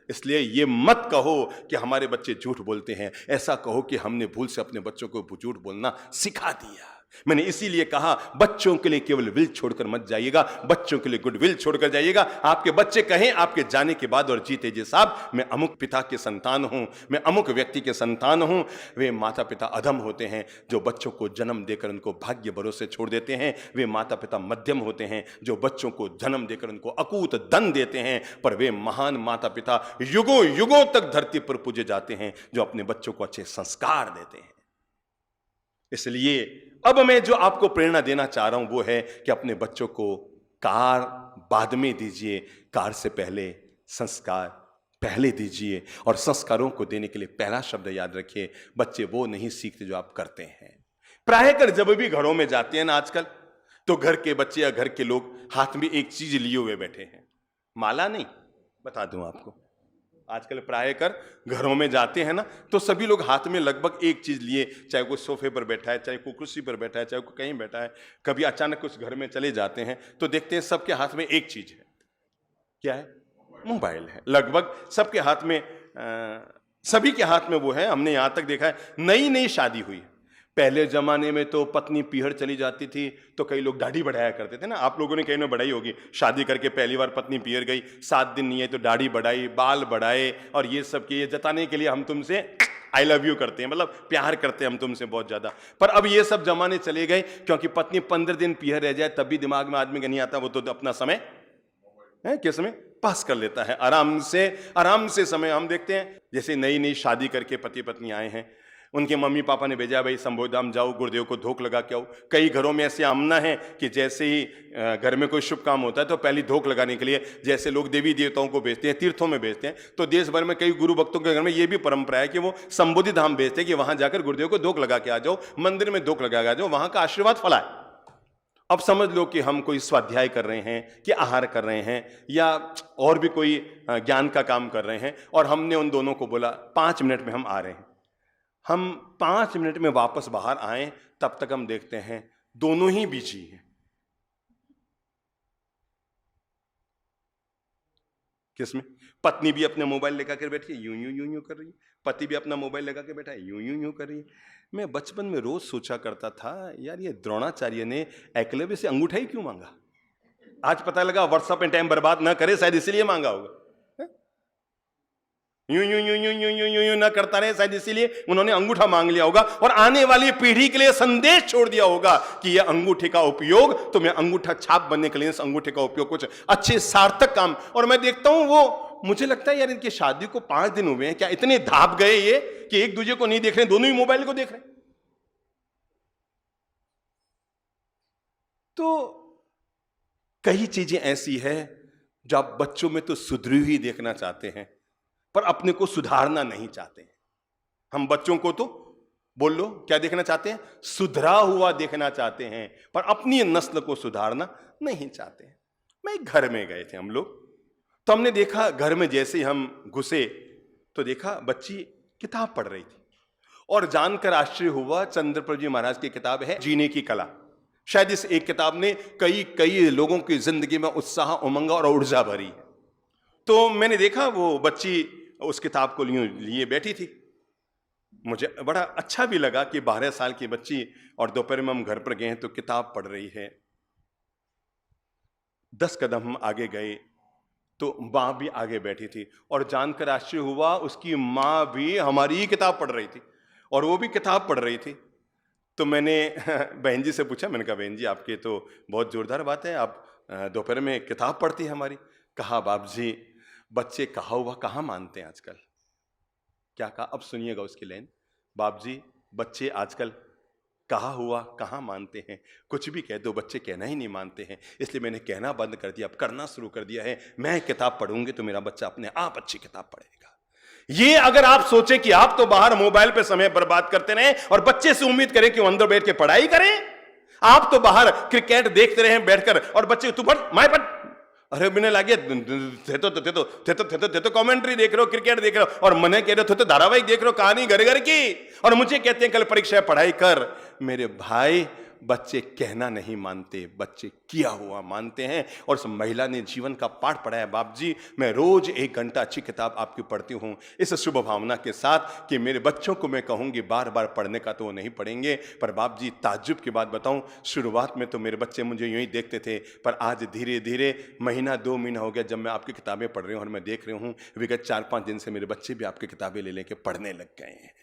इसलिए ये मत कहो कि हमारे बच्चे झूठ बोलते हैं, ऐसा कहो कि हमने भूल से अपने बच्चों को झूठ बोलना सिखा दिया। मैंने इसीलिए कहा बच्चों के लिए केवल विल छोड़कर मत जाइएगा, बच्चों के लिए गुड विल छोड़कर जाइएगा। आपके बच्चे कहें आपके जाने के बाद और जीते जी साहब मैं अमुक पिता के संतान हूं, मैं अमुक व्यक्ति के संतान हूं। वे माता पिता अधम होते हैं जो बच्चों को जन्म देकर उनको भाग्य भरोसे छोड़ देते हैं। वे माता पिता मध्यम होते हैं जो बच्चों को जन्म देकर उनको अकूत धन देते हैं। पर वे महान माता पिता युगों युगों तक धरती पर पूजे जाते हैं जो अपने बच्चों को अच्छे संस्कार देते हैं। इसलिए अब मैं जो आपको प्रेरणा देना चाह रहा हूं वो है कि अपने बच्चों को कार बाद में दीजिए, कार से पहले संस्कार पहले दीजिए। और संस्कारों को देने के लिए पहला शब्द याद रखिए, बच्चे वो नहीं सीखते जो आप करते हैं। प्राय कर जब भी घरों में जाते हैं ना आजकल, तो घर के बच्चे या घर के लोग हाथ में एक चीज लिए हुए बैठे हैं। माला नहीं, बता दूं आपको, आजकल प्राय कर घरों में जाते हैं ना तो सभी लोग हाथ में लगभग एक चीज लिए, चाहे कोई सोफे पर बैठा है, चाहे कोई कुर्सी पर बैठा है, चाहे कोई कहीं बैठा है। कभी अचानक कुछ घर में चले जाते हैं तो देखते हैं सबके हाथ में एक चीज है। क्या है? मोबाइल है। लगभग सबके हाथ में, सभी के हाथ में वो है। हमने यहां तक देखा है नई नई शादी हुई है, पहले जमाने में तो पत्नी पीहर चली जाती थी तो कई लोग दाढ़ी बढ़ाया करते थे ना, आप लोगों ने कहीं ना बढ़ाई होगी। शादी करके पहली बार पत्नी पीहर गई, 7 दिन नहीं है तो दाढ़ी बढ़ाई, बाल बढ़ाए, और ये सब किए जताने के लिए हम तुमसे आई लव यू करते हैं, मतलब प्यार करते हैं हम तुमसे बहुत ज्यादा। पर अब ये सब जमाने चले गए, क्योंकि पत्नी 15 दिन पीहर रह जाए तब भी दिमाग में आदमी का नहीं आता, वो तो अपना समय है किस में पास कर लेता है, आराम से समय। हम देखते हैं जैसे नई नई शादी करके पति पत्नी आए हैं, उनके मम्मी पापा ने भेजा भाई संबोधाम जाओ, गुरुदेव को धोख लगा के आओ। कई घरों में ऐसे आमना है कि जैसे ही घर में कोई शुभ काम होता है तो पहले धोख लगाने के लिए, जैसे लोग देवी देवताओं को भेजते हैं, तीर्थों में भेजते हैं, तो देश भर में कई गुरु भक्तों के घर में ये भी परंपरा है कि वो संबोधि धाम भेजते हैं कि वहां जाकर गुरुदेव को धोख लगा के आ जाओ, मंदिर में धोख लगा के आ जाओ, वहां का आशीर्वाद फलाए। अब समझ लो कि हम कोई स्वाध्याय कर रहे हैं कि आहार कर रहे हैं या और भी कोई ज्ञान का काम कर रहे हैं, और हमने उन दोनों को बोला 5 मिनट में हम आ रहे हैं। हम 5 मिनट में वापस बाहर आए, तब तक हम देखते हैं दोनों ही बिजी हैं। किसमें? पत्नी भी अपने मोबाइल लगा कर बैठी है, यूं यूं यूं यूं कर रही है, पति भी अपना मोबाइल लगा के बैठा है, यूं यूं यूं कर रही है। मैं बचपन में रोज सोचा करता था, यार ये द्रोणाचार्य ने एकलव्य से अंगूठा ही क्यों मांगा? आज पता लगा व्हाट्सएप में टाइम बर्बाद ना करे, शायद इसलिए मांगा होगा। यूं यूं यूं यूं यूं यूं यूं यूं ना करता रहे, शायद इसीलिए उन्होंने अंगूठा मांग लिया होगा, और आने वाली पीढ़ी के लिए संदेश छोड़ दिया होगा कि यह अंगूठे का उपयोग, तो मैं अंगूठा छाप बनने के लिए इस अंगूठे का उपयोग कुछ अच्छे सार्थक काम। और मैं देखता हूं वो, मुझे लगता है यार इनकी शादी को 5 दिन हुए हैं, क्या इतने धाप गए ये कि एक दूसरे को नहीं देख रहे, दोनों ही मोबाइल को देख रहे। तो कई चीजें ऐसी है जो आप बच्चों में तो सुधरी हुई देखना चाहते हैं पर अपने को सुधारना नहीं चाहते हैं। हम बच्चों को तो बोल लो क्या देखना चाहते हैं? सुधरा हुआ देखना चाहते हैं, पर अपनी नस्ल को सुधारना नहीं चाहते हैं। मैं घर में गए थे हम लोग, तो हमने देखा घर में जैसे ही हम घुसे तो देखा बच्ची किताब पढ़ रही थी, और जानकर आश्चर्य हुआ चंद्रप्रभु जी महाराज की किताब है जीने की कला। शायद इस एक किताब ने कई लोगों की जिंदगी में उत्साह, उमंग और ऊर्जा भरी है। तो मैंने देखा वो बच्ची उस किताब को लिए बैठी थी। मुझे बड़ा अच्छा भी लगा कि 12 साल की बच्ची और दोपहर में हम घर पर गए हैं तो किताब पढ़ रही है। 10 कदम हम आगे गए तो मां भी आगे बैठी थी और जानकर आश्चर्य हुआ, उसकी मां भी हमारी ही किताब पढ़ रही थी और वो भी किताब पढ़ रही थी। तो मैंने बहन जी से पूछा, मैंने कहा बहन जी आपके तो बहुत जोरदार बात है, आप दोपहर में किताब पढ़ती है हमारी। कहा बाप जी बच्चे कहा हुआ कहाँ मानते हैं आजकल। क्या कहा, अब सुनिएगा उसकी लाइन। बाप जी बच्चे आजकल कहा हुआ कहाँ मानते हैं, कुछ भी कह दो बच्चे कहना ही नहीं मानते हैं। इसलिए मैंने कहना बंद कर दिया, अब करना शुरू कर दिया है। मैं किताब पढ़ूंगी तो मेरा बच्चा अपने आप अच्छी किताब पढ़ेगा। ये अगर आप सोचें कि आप तो बाहर मोबाइल पे समय बर्बाद करते रहें और बच्चे से उम्मीद करें कि वो अंदर बैठ के पढ़ाई करें, आप तो बाहर क्रिकेट देखते रहे बैठकर और बच्चे तू पढ़ मैं पढ़, अरे मैंने लागे थे तो कमेंट्री देख रहे हो, क्रिकेट देख रहे हो और मने कह रहे हो तो धारावाहिक देख रहे हो, कहानी घर घर की, और मुझे कहते हैं कल परीक्षा है पढ़ाई कर। मेरे भाई बच्चे कहना नहीं मानते, बच्चे किया हुआ मानते हैं। और उस महिला ने जीवन का पाठ पढ़ाया। बाप जी मैं रोज 1 घंटा अच्छी किताब आपकी पढ़ती हूं इस शुभ भावना के साथ कि मेरे बच्चों को मैं कहूंगी बार बार पढ़ने का तो वो नहीं पढ़ेंगे। पर बाप जी ताज्जुब की बात बताऊं, शुरुआत में तो मेरे बच्चे मुझे यूं ही देखते थे, पर आज धीरे धीरे महीना 2 महीना हो गया जब मैं आपकी किताबें पढ़ रही हूं और मैं देख रही हूं विगत 4-5 दिन से मेरे बच्चे भी आपकी किताबें ले लेके पढ़ने लग गए हैं।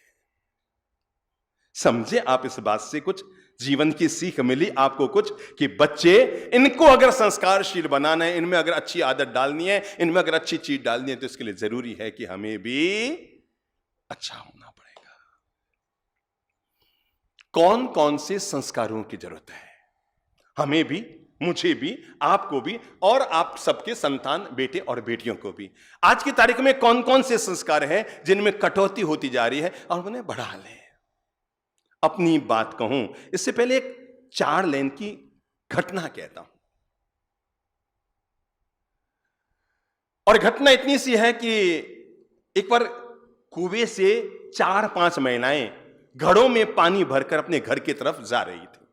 समझे आप इस बात से कुछ जीवन की सीख मिली आपको कुछ कि बच्चे इनको अगर संस्कारशील बनाना है, इनमें अगर अच्छी आदत डालनी है, इनमें अगर अच्छी चीज डालनी है तो इसके लिए जरूरी है कि हमें भी अच्छा होना पड़ेगा। कौन कौन से संस्कारों की जरूरत है, हमें भी, मुझे भी, आपको भी और आप सबके संतान बेटे और बेटियों को भी। आज की तारीख में कौन कौन से संस्कार हैं जिनमें कटौती होती जा रही है और उन्हें बढ़ा लें। अपनी बात कहूं इससे पहले एक 4 लाइन की घटना कहता हूं। और घटना इतनी सी है कि एक बार कुएं से 4-5 महिलाएं घड़ों में पानी भरकर अपने घर की तरफ जा रही थी।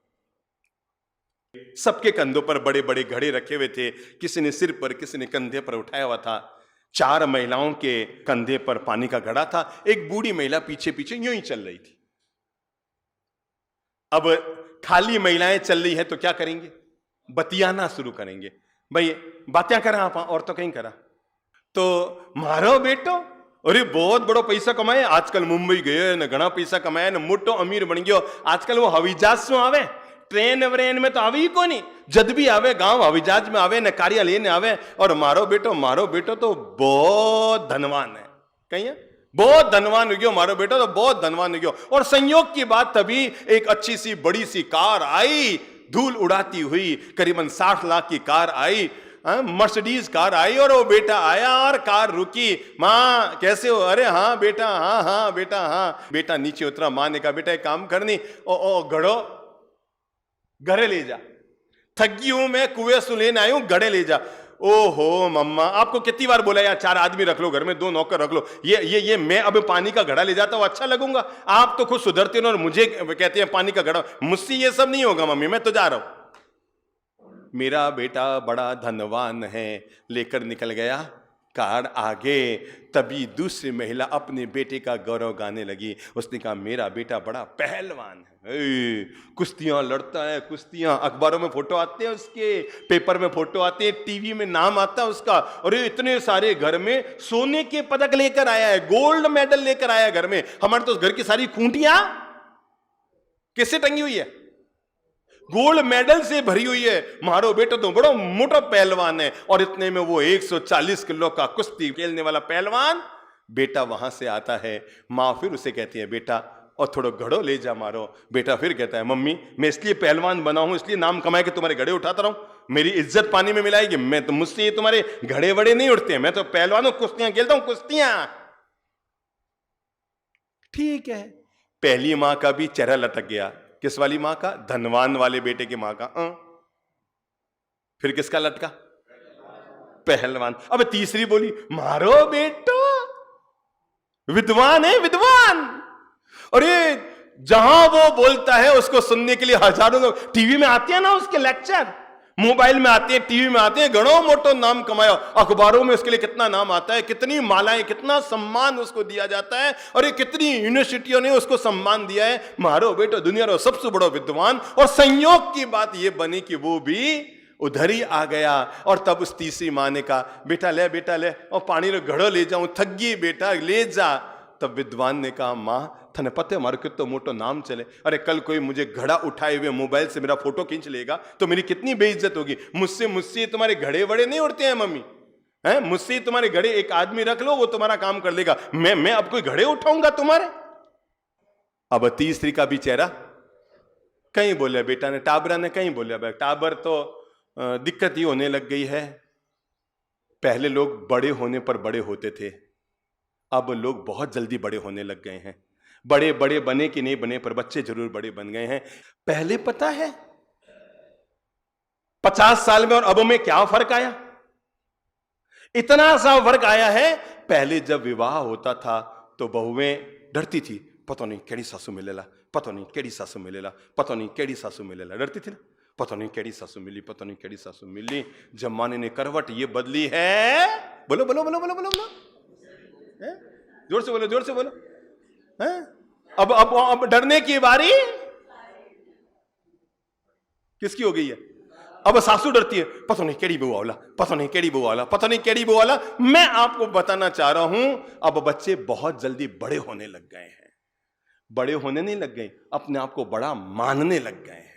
सबके कंधों पर बड़े बड़े घड़े रखे हुए थे, किसी ने सिर पर, किसी ने कंधे पर उठाया हुआ था। 4 महिलाओं के कंधे पर पानी का घड़ा था। एक बूढ़ी महिला पीछे पीछे यूं ही चल रही थी। अब खाली महिलाएं चल रही है तो क्या करेंगे, बतियाना शुरू करेंगे। भाई बातें करा आप और तो कहीं करा तो मारो बेटो, अरे बहुत बड़ो पैसा कमाए, आजकल मुंबई गए न घना पैसा कमाया न मोटो अमीर बन गयो। आजकल वो हवाई जहाज से आवे, ट्रेन व्रेन में तो आवी को नहीं, जद भी आवे गांव हवाई जहाज में आवे न कार्य लेने आवे। और मारो बेटो तो बहुत धनवान है, कहीं बहुत धनवान हो गयो, मारो बेटा तो बहुत धनवान हो गयो। और संयोग की बात तभी एक अच्छी सी बड़ी सी कार आई, धूल उड़ाती हुई, करीबन 60 लाख की कार आई, मर्सिडीज कार आई। और वो बेटा आया और कार रुकी। माँ कैसे हो, अरे हाँ बेटा, हाँ बेटा, हाँ। बेटा नीचे उतरा, माँ ने कहा बेटा एक काम करनी, ओ घड़ो घरे ले जा, थकी हूं मैं, कुएं से लेने आई हूं, घड़े ले जा। ओहो मम्मा आपको कितनी बार बोला यार 4 आदमी रख लो घर में, 2 नौकर रख लो, ये मैं अब पानी का घड़ा ले जाता हूं अच्छा लगूंगा। आप तो खुद सुधरते हो और मुझे कहते हैं पानी का घड़ा, मुझसे ये सब नहीं होगा मम्मी, मैं तो जा रहा हूं। मेरा बेटा बड़ा धनवान है, लेकर निकल गया कार आगे। तभी दूसरी महिला अपने बेटे का गौरव गाने लगी। उसने कहा मेरा बेटा बड़ा पहलवान है, कुश्तियां लड़ता है, कुश्तियां, अखबारों में फोटो आते हैं उसके, पेपर में फोटो आते हैं, टीवी में नाम आता है उसका। और इतने सारे घर में सोने के पदक लेकर आया है, गोल्ड मेडल लेकर आया है घर में। हमारे तो घर की सारी खूंटियां किससे टंगी हुई है, गोल्ड मेडल से भरी हुई है। मारो बेटा तो बड़ा मोटा पहलवान है। और इतने में वो 140 किलो का कुश्ती खेलने वाला पहलवान बेटा वहां से आता है। माँ फिर उसे कहती है बेटा और थोड़ा घड़ो ले जा मारो। बेटा फिर कहता है मम्मी मैं इसलिए पहलवान बना हूं, इसलिए नाम कमाए कि तुम्हारे घड़े उठाता रहूं, मेरी इज्जत पानी में मिलाएगी, मैं तो मुझसे ये तुम्हारे घड़े वड़े नहीं उठते, मैं तो पहलवान हूं, कुश्तियां खेलता हूं, कुश्तियां। ठीक है, पहली मां का भी चेहरा लटक गया। किस वाली मां का, धनवान वाले बेटे की मां का। फिर किसका लटका, पहलवान। अब तीसरी बोली मारो बेटो, विद्वान है विद्वान। अरे जहां वो बोलता है उसको सुनने के लिए हजारों लोग टीवी में आते हैं ना उसके लेक्चर। मोबाइल में आते हैं, टीवी में आते हैं, घणो मोटो नाम कमाया, अखबारों में उसके लिए कितना नाम आता है, कितनी मालाएं, कितना सम्मान उसको दिया जाता है, और ये कितनी यूनिवर्सिटियों ने उसको सम्मान दिया है, मारो बेटो दुनिया रो सबसे बड़ो विद्वान। और संयोग की बात ये बनी कि वो भी उधर ही आ गया। और तब उस तीसरी माँ ने कहा, बेटा ले और पानी रो घड़ो ले जाऊं, थगी बेटा ले जा। तब विद्वान ने कहा, माँ थने पते मारो कितना मोटो नाम चले, अरे कल कोई मुझे घड़ा उठाए हुए मोबाइल से मेरा फोटो खींच लेगा तो मेरी कितनी बेइज्जत होगी। मुझसे तुम्हारे घड़े वड़े नहीं उड़ते हैं मम्मी, हैं? मुझसे तुम्हारे घड़े, एक आदमी रख लो वो तुम्हारा काम कर लेगा, मैं अब कोई घड़े उठाऊंगा तुम्हारे। अब तीसरी का भी चेहरा कहीं बोले बेटा ने, टाबरा ने कहीं बोले, टाबर तो दिक्कत ही होने लग गई है। पहले लोग बड़े होने पर बड़े होते थे, अब लोग बहुत जल्दी बड़े होने लग गए हैं। बड़े बड़े बने कि नहीं बने पर बच्चे जरूर बड़े बन गए हैं। पहले पता है 50 साल में और अब में क्या फर्क आया? इतना सा फर्क आया है, पहले जब विवाह होता था तो बहुएं डरती थी, पता नहीं केड़ी सासू मिलेला, पता नहीं केड़ी सासू मिलेला, पता नहीं केड़ी सासू मिलेला, डरती थी ना, पता नहीं केड़ी सासू मिली, पता नहीं केड़ी सासू मिली। जमाने ने करवट ये बदली है। बोलो बोलो बोलो बोलो बोलो बोलो, जोर से बोलो, जोर से बोलो, हैं? अब डरने की बारी किसकी हो गई है? अब सासू डरती है, पता नहीं केड़ी बहू वाला, पता नहीं केड़ी बहू वाला, पता नहीं केड़ी बहू वाला। मैं आपको बताना चाह रहा हूं, अब बच्चे बहुत जल्दी बड़े होने लग गए हैं। बड़े होने नहीं लग गए, अपने आप को बड़ा मानने लग गए हैं।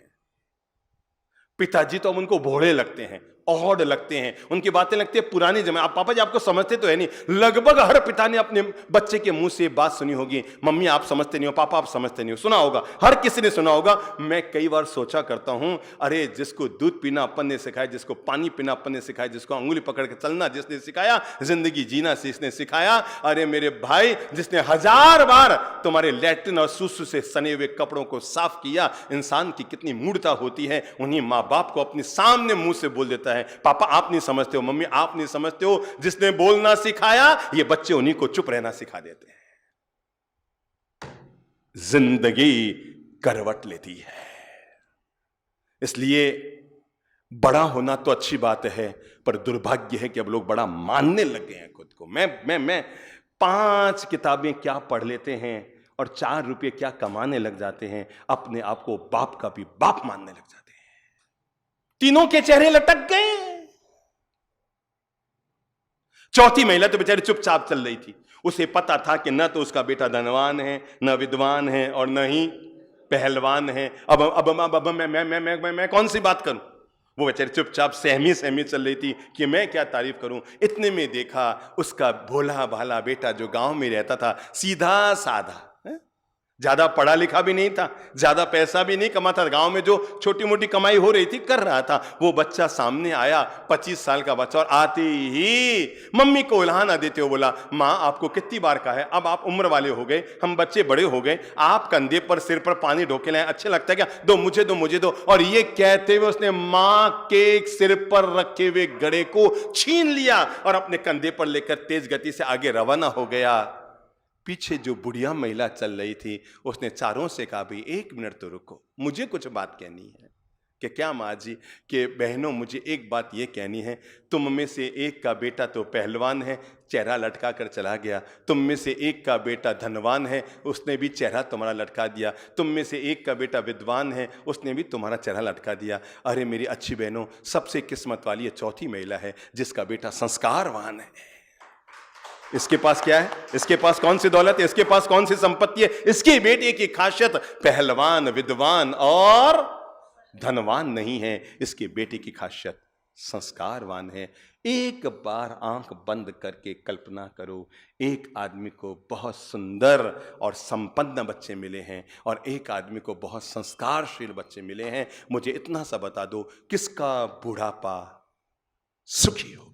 पिताजी तो अब उनको भोले लगते हैं, औड लगते हैं, उनकी बातें लगती है पुरानी जमाने। आप पापा जी आपको समझते तो है नहीं, लगभग हर पिता ने अपने बच्चे के मुंह से बात सुनी होगी, मम्मी आप समझते नहीं हो, पापा आप समझते नहीं हो, सुना होगा, हर किसी ने सुना होगा। मैं कई बार सोचा करता हूं, अरे जिसको दूध पीना अपन ने सिखाया, जिसको पानी पीना अपन ने सिखाया, जिसको अंगुली पकड़ के चलना जिसने सिखाया, जिंदगी जीना जिसने सिखाया, अरे मेरे भाई जिसने 1000 बार तुम्हारे लैट्रिन और सुसु से सने हुए कपड़ों को साफ किया, इंसान की कितनी मूर्खता होती है, उन्हीं माँ बाप को अपने सामने मुंह से बोल देता है, पापा आप नहीं समझते हो, मम्मी आप नहीं समझते हो। जिसने बोलना सिखाया, ये बच्चे उन्हीं को चुप रहना सिखा देते हैं। जिंदगी करवट लेती है। इसलिए बड़ा होना तो अच्छी बात है, पर दुर्भाग्य है कि अब लोग बड़ा मानने लग गए हैं खुद को। मैं 5 किताबें क्या पढ़ लेते हैं और 4 रुपये क्या कमाने लग जाते हैं, अपने आप को बाप का भी बाप मानने लग जाते हैं। तीनों के चेहरे लटक गए। चौथी महिला तो बेचारी चुपचाप चल रही थी, उसे पता था कि न तो उसका बेटा धनवान है, न विद्वान है, और न ही पहलवान है। अब मैं कौन सी बात करूं? वो बेचारी चुपचाप सहमी सहमी चल रही थी कि मैं क्या तारीफ करूं। इतने में देखा उसका भोला भाला बेटा जो गांव में रहता था, सीधा साधा, ज्यादा पढ़ा लिखा भी नहीं था, ज्यादा पैसा भी नहीं कमाता, गांव में जो छोटी मोटी कमाई हो रही थी कर रहा था। वो बच्चा सामने आया, 25 साल का बच्चा, और आते ही मम्मी को उल्हाना देते हो बोला, माँ आपको कितनी बार कहा है, अब आप उम्र वाले हो गए, हम बच्चे बड़े हो गए, आप कंधे पर सिर पर पानी ढोके लाए, अच्छे लगता है क्या? दो मुझे दो मुझे दो। और ये कहते हुए उसने माँ के सिर पर रखे हुए घड़े को छीन लिया और अपने कंधे पर लेकर तेज गति से आगे रवाना हो गया। पीछे जो बुढ़िया महिला चल रही थी, उसने चारों से कहा, भाई 1 मिनट तो रुको, मुझे कुछ बात कहनी है। कि क्या माँ जी? कि बहनों मुझे एक बात ये कहनी है, तुम में से एक का बेटा तो पहलवान है, चेहरा लटका कर चला गया, तुम में से एक का बेटा धनवान है, उसने भी चेहरा तुम्हारा लटका दिया, तुम में से एक का बेटा विद्वान है, उसने भी तुम्हारा चेहरा लटका दिया। अरे मेरी अच्छी बहनों, सबसे किस्मत वाली ये चौथी महिला है जिसका बेटा संस्कारवान है। इसके पास क्या है? इसके पास कौन सी दौलत है? इसके पास कौन सी संपत्ति है? इसकी बेटे की खासियत पहलवान, विद्वान और धनवान नहीं है, इसके बेटे की खासियत संस्कारवान है। एक बार आंख बंद करके कल्पना करो, एक आदमी को बहुत सुंदर और संपन्न बच्चे मिले हैं और एक आदमी को बहुत संस्कारशील बच्चे मिले हैं। मुझे इतना सा बता दो, किसका बुढ़ापा सुखी होगा?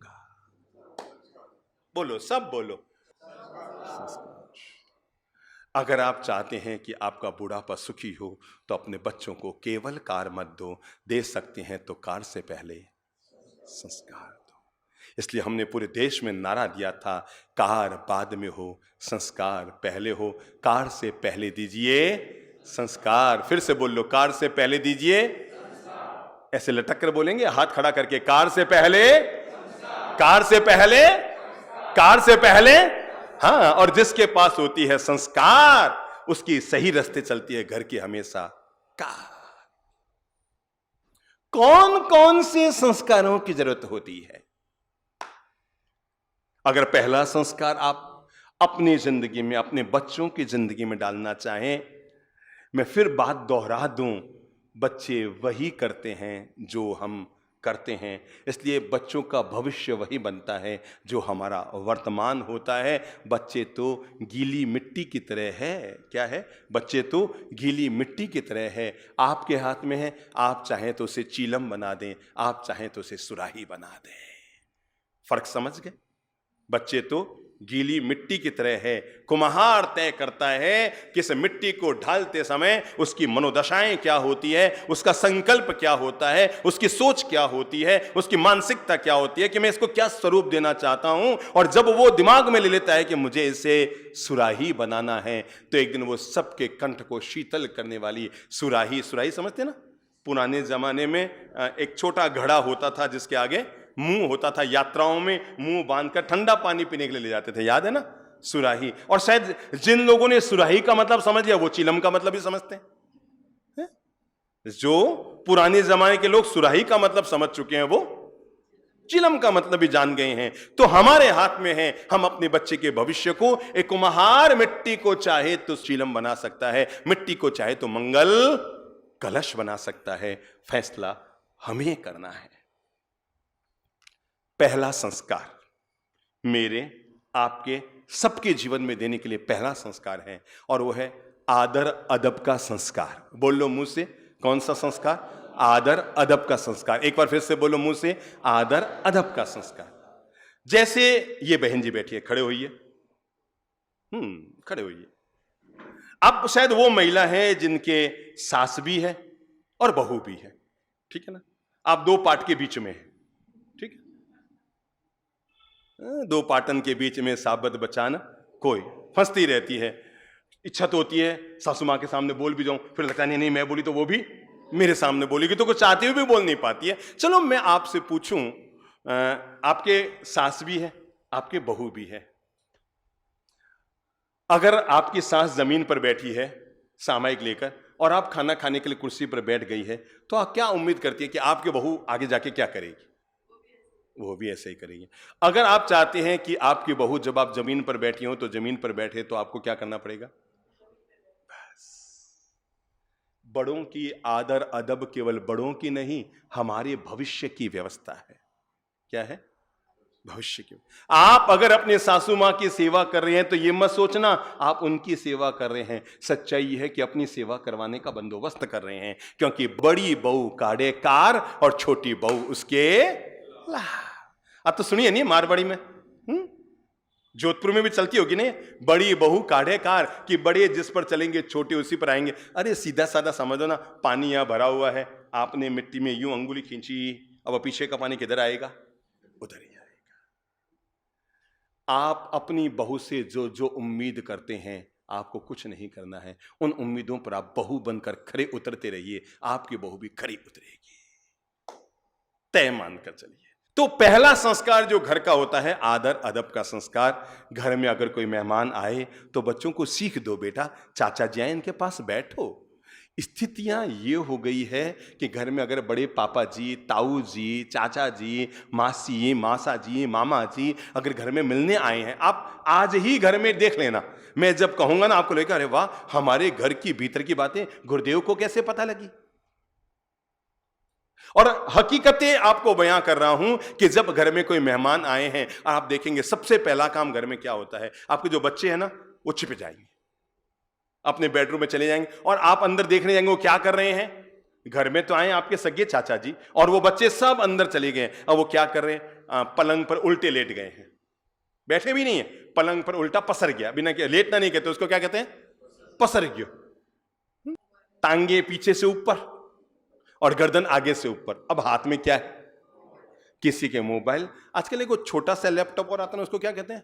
बोलो, सब बोलो। अगर आप चाहते हैं कि आपका बुढ़ापा सुखी हो तो अपने बच्चों को केवल कार मत दो, दे सकते हैं तो कार से पहले संस्कार दो। इसलिए हमने पूरे देश में नारा दिया था, कार बाद में हो, संस्कार पहले हो। कार से पहले दीजिए संस्कार। फिर से बोल लो, कार से पहले दीजिए। ऐसे लटक कर बोलेंगे, हाथ खड़ा करके, कार से पहले, कार से पहले, कार से पहले। हाँ, और जिसके पास होती है संस्कार, उसकी सही रास्ते चलती है घर की हमेशा कार। कौन कौन से संस्कारों की जरूरत होती है? अगर पहला संस्कार आप अपनी जिंदगी में, अपने बच्चों की जिंदगी में डालना चाहें, मैं फिर बात दोहरा दूं, बच्चे वही करते हैं जो हम करते हैं। इसलिए बच्चों का भविष्य वही बनता है जो हमारा वर्तमान होता है। बच्चे तो गीली मिट्टी की तरह है। क्या है? बच्चे तो गीली मिट्टी की तरह है, आपके हाथ में है। आप चाहें तो उसे चीलम बना दें, आप चाहें तो उसे सुराही बना दें। फर्क समझ गए? बच्चे तो गीली मिट्टी की तरह है। कुम्हार तय करता है कि इस मिट्टी को ढालते समय उसकी मनोदशाएं क्या होती है, उसका संकल्प क्या होता है, उसकी सोच क्या होती है, उसकी मानसिकता क्या होती है कि मैं इसको क्या स्वरूप देना चाहता हूं। और जब वो दिमाग में ले लेता है कि मुझे इसे सुराही बनाना है, तो एक दिन वो सबके कंठ को शीतल करने वाली सुराही, सुराही समझते ना? पुराने जमाने में एक छोटा घड़ा होता था जिसके आगे मुंह होता था। यात्राओं में मुंह बांधकर ठंडा पानी पीने के लिए ले जाते थे, याद है ना? सुराही। और शायद जिन लोगों ने सुराही का मतलब समझ लिया, वो चिलम का मतलब भी समझते हैं। जो पुराने जमाने के लोग सुराही का मतलब समझ चुके हैं, वो चिलम का मतलब भी जान गए हैं। तो हमारे हाथ में है, हम अपने बच्चे के भविष्य को, एक कुम्हार मिट्टी को चाहे तो चिलम बना सकता है, मिट्टी को चाहे तो मंगल कलश बना सकता है। फैसला हमें करना है। पहला संस्कार मेरे, आपके, सबके जीवन में देने के लिए पहला संस्कार है, और वो है आदर अदब का संस्कार। बोल लो मुंह से, कौन सा संस्कार? आदर अदब का संस्कार। एक बार फिर से बोलो मुंह से, आदर अदब का संस्कार। जैसे ये बहन जी बैठी है, खड़े होइए। खड़े होइए। अब शायद वो महिला है जिनके सास भी है और बहू भी है, ठीक है ना? आप दो पाट के बीच में है, ठीक है? दो पाटन के बीच में साबत बचाना, कोई फंसती रहती है। इच्छा तो होती है सासू मां के सामने बोल भी जाऊं, फिर लगता है नहीं मैं बोली तो वो भी मेरे सामने बोलेगी, तो कुछ चाहते हुए भी बोल नहीं पाती है। चलो मैं आपसे पूछूं, आपके सास भी है, आपके बहू भी है। अगर आपकी सास जमीन पर बैठी है सामायिक लेकर, और आप खाना खाने के लिए कुर्सी पर बैठ गई है, तो आप क्या उम्मीद करती है कि आपके बहू आगे जाके क्या करेगी? वो भी ऐसे ही करेगी। अगर आप चाहते हैं कि आपकी बहू जब आप जमीन पर बैठी हो तो जमीन पर बैठे, तो आपको क्या करना पड़ेगा? बस। बड़ों की आदर अदब केवल बड़ों की नहीं, हमारे भविष्य की व्यवस्था है। क्या है? भविष्य की। आप अगर अपने सासू मां की सेवा कर रहे हैं तो ये मत सोचना आप उनकी सेवा कर रहे हैं। सच्चाई है कि अपनी सेवा करवाने का बंदोबस्त कर रहे हैं, क्योंकि बड़ी बहू काढ़े कार और छोटी बहू उसके ला। अब तो सुनिए नहीं, मारवाड़ी में, जोधपुर में भी चलती होगी नहीं, बड़ी बहू काढ़े कार, कि बड़े जिस पर चलेंगे छोटे उसी पर आएंगे। अरे सीधा साधा समझो ना, पानी यहां भरा हुआ है, आपने मिट्टी में यूं अंगुली खींची, अब पीछे का पानी किधर आएगा? उधर ही आएगा। आप अपनी बहू से जो जो उम्मीद करते हैं, आपको कुछ नहीं करना है। उन उम्मीदों पर आप बहू बनकर खरे उतरते रहिए, आपकी बहू भी खरी उतरेगी, तय मानकर चलिए। तो पहला संस्कार जो घर का होता है, आदर अदब का संस्कार। घर में अगर कोई मेहमान आए तो बच्चों को सीख दो, बेटा चाचा जी आए इनके पास बैठो। स्थितियां ये हो गई है कि घर में अगर बड़े पापा जी, ताऊ जी, चाचा जी, मासी, मासा जी, मामा जी अगर घर में मिलने आए हैं, आप आज ही घर में देख लेना, मैं जब कहूंगा ना आपको लेकर, अरे वाह हमारे घर की भीतर की बातें गुरुदेव को कैसे पता लगी। और हकीकतें आपको बयां कर रहा हूं कि जब घर में कोई मेहमान आए हैं, आप देखेंगे सबसे पहला काम घर में क्या होता है, आपके जो बच्चे हैं ना वो छिप जाएंगे, अपने बेडरूम में चले जाएंगे, और आप अंदर देखने जाएंगे वो क्या कर रहे हैं। घर में तो आए आपके सगे चाचा जी और वो बच्चे सब अंदर चले गए, और वो क्या कर रहे हैं? पलंग पर उल्टे लेट गए हैं, बैठे भी नहीं है, पलंग पर उल्टा पसर गया। बिना लेटना नहीं कहते उसको, क्या कहते हैं? पसर गया। टांगे पीछे से ऊपर और गर्दन आगे से ऊपर। अब हाथ में क्या है? किसी के मोबाइल। आजकल एक छोटा सा लैपटॉप और आता है, उसको क्या कहते हैं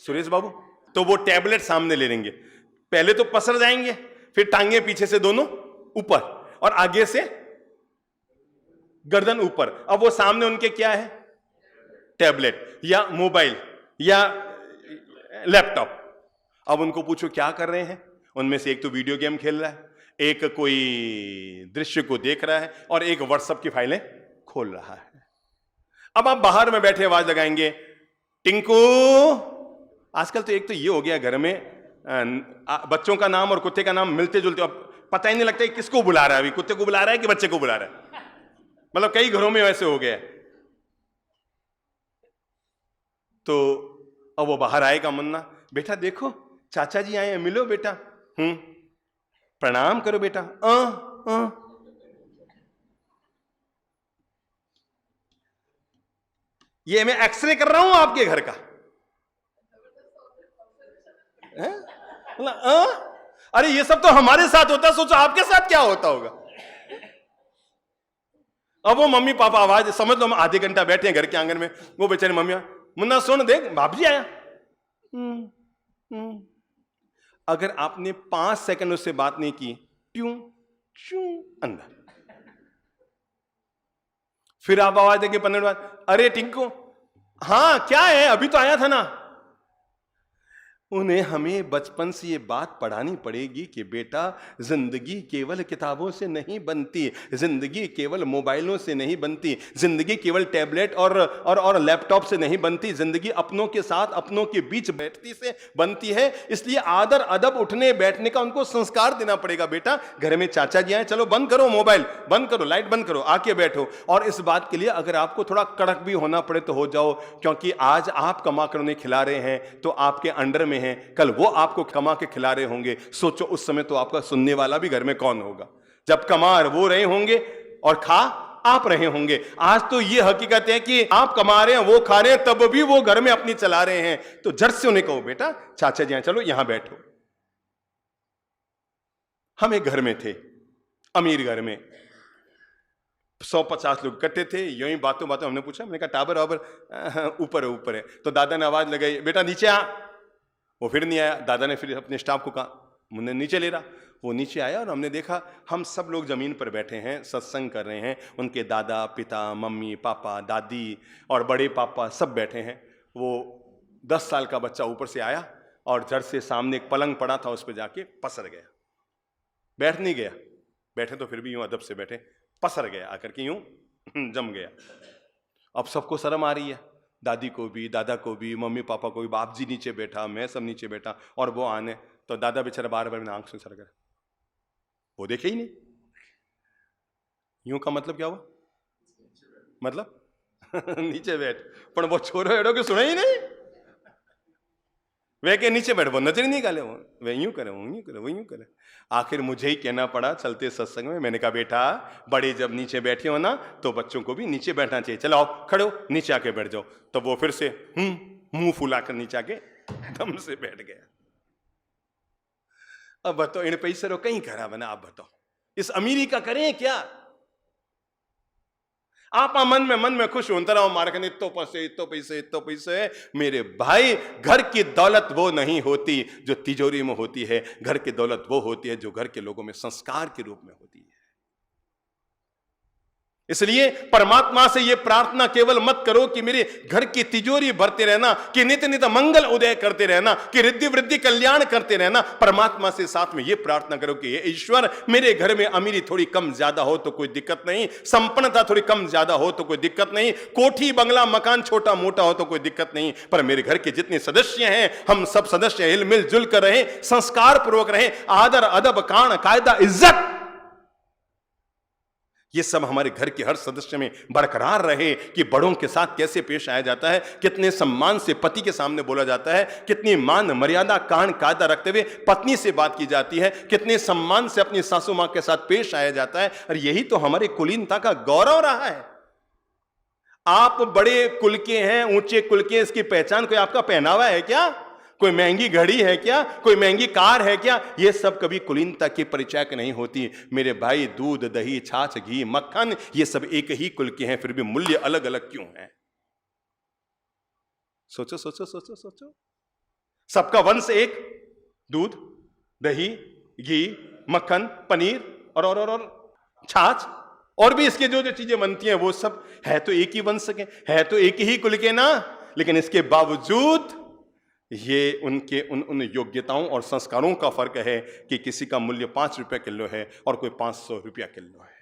सुरेश बाबू? तो वो टैबलेट सामने ले लेंगे, पहले तो पसर जाएंगे, फिर टांगे पीछे से दोनों ऊपर और आगे से गर्दन ऊपर। अब वो सामने उनके क्या है, टैबलेट या मोबाइल या लैपटॉप। अब उनको पूछो क्या कर रहे हैं, उनमें से एक तो वीडियो गेम खेल रहा है, एक कोई दृश्य को देख रहा है और एक व्हाट्सएप की फाइलें खोल रहा है। अब आप बाहर में बैठे आवाज लगाएंगे, टिंकू। आजकल तो एक तो ये हो गया घर में बच्चों का नाम और कुत्ते का नाम मिलते जुलते, अब पता ही नहीं लगता किसको बुला रहा है, अभी कुत्ते को बुला रहा है कि बच्चे को बुला रहा है। मतलब कई घरों में वैसे हो गया। तो अब वो बाहर आएगा, मुन्ना बेटा देखो चाचा जी आए हैं, मिलो बेटा। प्रणाम करो बेटा। ये मैं एक्सरे कर रहा हूं आपके घर का। अरे ये सब तो हमारे साथ होता, सोचो आपके साथ क्या होता होगा। अब वो मम्मी पापा आवाज, समझ लो हम आधे घंटा बैठे हैं घर के आंगन में, वो बेचारे मम्मी, मुन्ना सुन देख बाप जी आया। अगर आपने 5 सेकंड उससे बात नहीं की, ट्यूं ट्यूं अंदर। फिर आप आवाज देंगे 15 मिनट बाद, अरे टिंकू हाँ क्या है, अभी तो आया था ना। उन्हें हमें बचपन से ये बात पढ़ानी पड़ेगी कि बेटा जिंदगी केवल किताबों से नहीं बनती, जिंदगी केवल मोबाइलों से नहीं बनती, जिंदगी केवल टैबलेट और लैपटॉप से नहीं बनती, जिंदगी अपनों के साथ अपनों के बीच बैठती से बनती है। इसलिए आदर अदब उठने बैठने का उनको संस्कार देना पड़ेगा। बेटा घर में चाचा जी आए, चलो बंद करो मोबाइल, बंद करो लाइट, बंद करो, आके बैठो। और इस बात के लिए अगर आपको थोड़ा कड़क भी होना पड़े तो हो जाओ, क्योंकि आज आप कमा कर उन्हें खिला रहे हैं तो आपके अंडर में हैं, कल वो आपको कमा के खिला रहे होंगे। सोचो उस समय तो आपका सुनने वाला भी घर में कौन होगा, जब कमा वो रहे होंगे और खा आप रहे होंगे। आज तो ये हकीकत है कि आप कमा रहे हैं, वो खा रहे हैं, तब भी वो घर में अपनी चला रहे हैं। तो झट से उन्हें कहो बेटा चाचा जी चलो यहां बैठो। हम एक घर में थे, अमीर घर में, 150 लोग इकट्ठे थे। यूं ही बातों बातों हमने पूछा, मैंने कहा टाबर वाबर ऊपर है। तो दादा ने आवाज लगाई, बेटा नीचे आ। वो फिर नहीं आया। दादा ने फिर अपने स्टाफ को कहा, मुन्ने नीचे ले रहा। वो नीचे आया और हमने देखा हम सब लोग जमीन पर बैठे हैं, सत्संग कर रहे हैं। उनके दादा पिता, मम्मी पापा, दादी और बड़े पापा सब बैठे हैं। वो 10 साल का बच्चा ऊपर से आया और जड़ से सामने एक पलंग पड़ा था, उस पर जाके पसर गया। बैठ नहीं गया, बैठे तो फिर भी यूं अदब से बैठे, पसर गया आकर के यूं जम गया। अब सबको शर्म आ रही है, दादी को भी, दादा को भी, मम्मी पापा को भी। बाप जी नीचे बैठा, मैं सब नीचे बैठा और वो आने। तो दादा बेचारा बार बार आंख से सर गया, वो देखे ही नहीं। यूं का मतलब क्या हुआ, मतलब नीचे बैठ, पर वो छोरो एड़ो के सुना ही नहीं। वे के नीचे बैठ, वो नजर ही नहीं निकाले, वे यूं करे, वो यूं करे, वो यूं करे। आखिर मुझे ही कहना पड़ा चलते सत्संग में। मैंने कहा बेटा बड़े जब नीचे बैठे हो ना तो बच्चों को भी नीचे बैठना चाहिए। चलो आओ खड़े हो, नीचे आके बैठ जाओ। तो वो फिर से मुंह फुलाकर नीचे आके दम से बैठ गया। अब बताओ इन पैसे रो कहीं करा बना, आप बताओ इस अमीरी का करें क्या। आप मन में खुश होता रहो, मारकन इतो पैसे। मेरे भाई घर की दौलत वो नहीं होती जो तिजोरी में होती है, घर की दौलत वो होती है जो घर के लोगों में संस्कार के रूप में होती है। इसलिए परमात्मा से यह प्रार्थना केवल मत करो कि मेरे घर की तिजोरी भरते रहना, कि नित्य नित्य मंगल उदय करते रहना, कि रिद्धि वृद्धि कल्याण करते रहना। परमात्मा से साथ में यह प्रार्थना करो कि हे ईश्वर मेरे घर में अमीरी थोड़ी कम ज्यादा हो तो कोई दिक्कत नहीं, संपन्नता थोड़ी कम ज्यादा हो तो कोई दिक्कत नहीं, कोठी बंगला मकान छोटा मोटा हो तो कोई दिक्कत नहीं, पर मेरे घर के जितने सदस्य हैं हम सब सदस्य हिल मिल जुल कर रहे, संस्कार पूर्वक रहे, आदर अदब कान कायदा इज्जत ये सब हमारे घर के हर सदस्य में बरकरार रहे। कि बड़ों के साथ कैसे पेश आया जाता है, कितने सम्मान से पति के सामने बोला जाता है, कितनी मान मर्यादा कान कायदा रखते हुए पत्नी से बात की जाती है, कितने सम्मान से अपनी सासू मां के साथ पेश आया जाता है। और यही तो हमारी कुलीनता का गौरव रहा है। आप बड़े कुल के हैं, ऊंचे कुल के, इसकी पहचान कोई आपका पहनावा है क्या, कोई महंगी घड़ी है क्या, कोई महंगी कार है क्या, यह सब कभी कुलीनता की परिचायक नहीं होती। मेरे भाई दूध दही छाछ घी मक्खन ये सब एक ही कुल के हैं, फिर भी मूल्य अलग अलग क्यों है। सोचो सोचो सोचो सोचो, सबका वंश एक, दूध दही घी मक्खन पनीर और छाछ, और भी इसके जो जो चीजें बनती हैं वो सब है तो एक ही वंश के, है तो एक ही कुल के ना, लेकिन इसके बावजूद ये उनके उन योग्यताओं और संस्कारों का फर्क है कि किसी का मूल्य 5 रुपए किलो है और कोई 500 रुपया किलो है।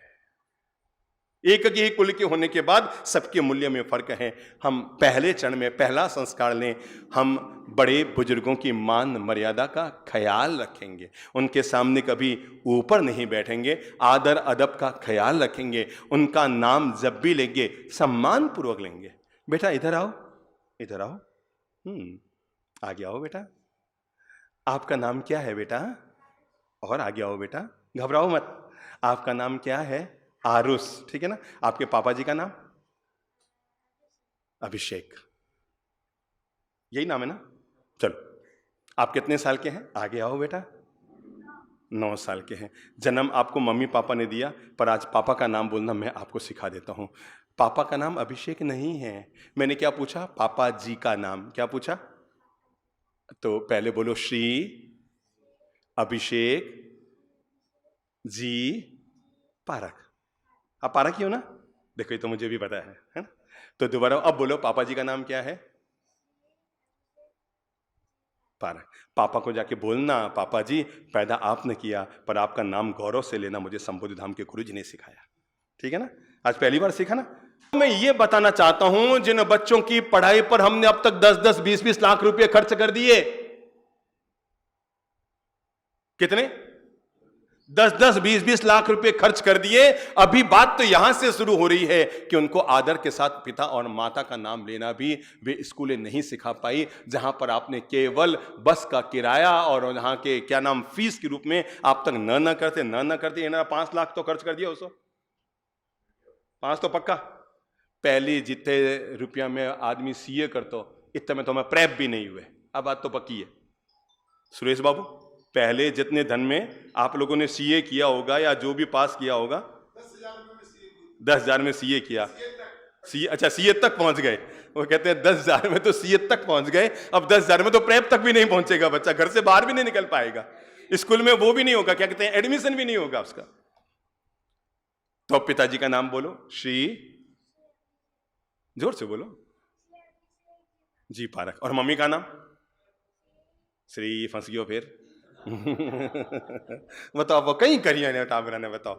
एक ही कुल के होने के बाद सबके मूल्य में फर्क है। हम पहले चरण में पहला संस्कार लें, हम बड़े बुजुर्गों की मान मर्यादा का ख्याल रखेंगे, उनके सामने कभी ऊपर नहीं बैठेंगे, आदर अदब का ख्याल रखेंगे, उनका नाम जब भी लेंगे सम्मान पूर्वक लेंगे। बेटा इधर आओ, इधर आओ, आगे आओ बेटा, आपका नाम क्या है बेटा? और आगे आओ बेटा, घबराओ मत, आपका नाम क्या है? आरुष, ठीक है ना? आपके पापा जी का नाम? अभिषेक, यही नाम है ना? चलो, आप कितने साल के हैं? आगे आओ बेटा, 9 साल के हैं। जन्म आपको मम्मी पापा ने दिया, पर आज पापा का नाम बोलना मैं आपको सिखा देता हूं। पापा का नाम अभिषेक नहीं है। मैंने क्या पूछा? पापा जी का नाम। क्या पूछा? तो पहले बोलो श्री अभिषेक जी पारक। आप पारक ही हो ना? देखो ये तो मुझे भी पता है ना? तो दोबारा अब बोलो, पापा जी का नाम क्या है? पारक। पापा को जाके बोलना, पापा जी पैदा आपने किया, पर आपका नाम गौरव से लेना मुझे संबोधि धाम के गुरु जी ने सिखाया। ठीक है ना? आज पहली बार सीखा ना? मैं ये बताना चाहता हूं, जिन बच्चों की पढ़ाई पर हमने अब तक 10-10, 20-20 लाख रुपए खर्च कर दिए, कितने? 10-10, 20-20 लाख रुपए खर्च कर दिए। अभी बात तो यहां से शुरू हो रही है कि उनको आदर के साथ पिता और माता का नाम लेना भी वे स्कूलें नहीं सिखा पाई, जहां पर आपने केवल बस का किराया और वहां के क्या नाम फीस के रूप में आप तक न करते 5 लाख तो खर्च कर दिया उसको। 5 तो पक्का। पहले जितने रुपया में आदमी सीए करता इतने में तो मैं प्रेप भी नहीं हुए। अब बात तो पक्की है सुरेश बाबू, पहले जितने धन में आप लोगों ने सीए किया होगा या जो भी पास किया होगा, 10,000 में सीए किया, सीए, अच्छा सीए तक पहुंच गए। वो कहते हैं 10,000 में तो सीए तक पहुंच गए, अब 10,000 में तो प्रेप तक भी नहीं पहुंचेगा बच्चा, घर से बाहर भी नहीं निकल पाएगा, स्कूल में वो भी नहीं होगा, क्या कहते हैं एडमिशन भी नहीं होगा उसका। तो पिताजी का नाम बोलो, श्री, जोर से बोलो, जी पारक। और मम्मी का नाम? श्री, फंस गयो फिर। बताओ वो कहीं करिए ने टाबरा ने, बताओ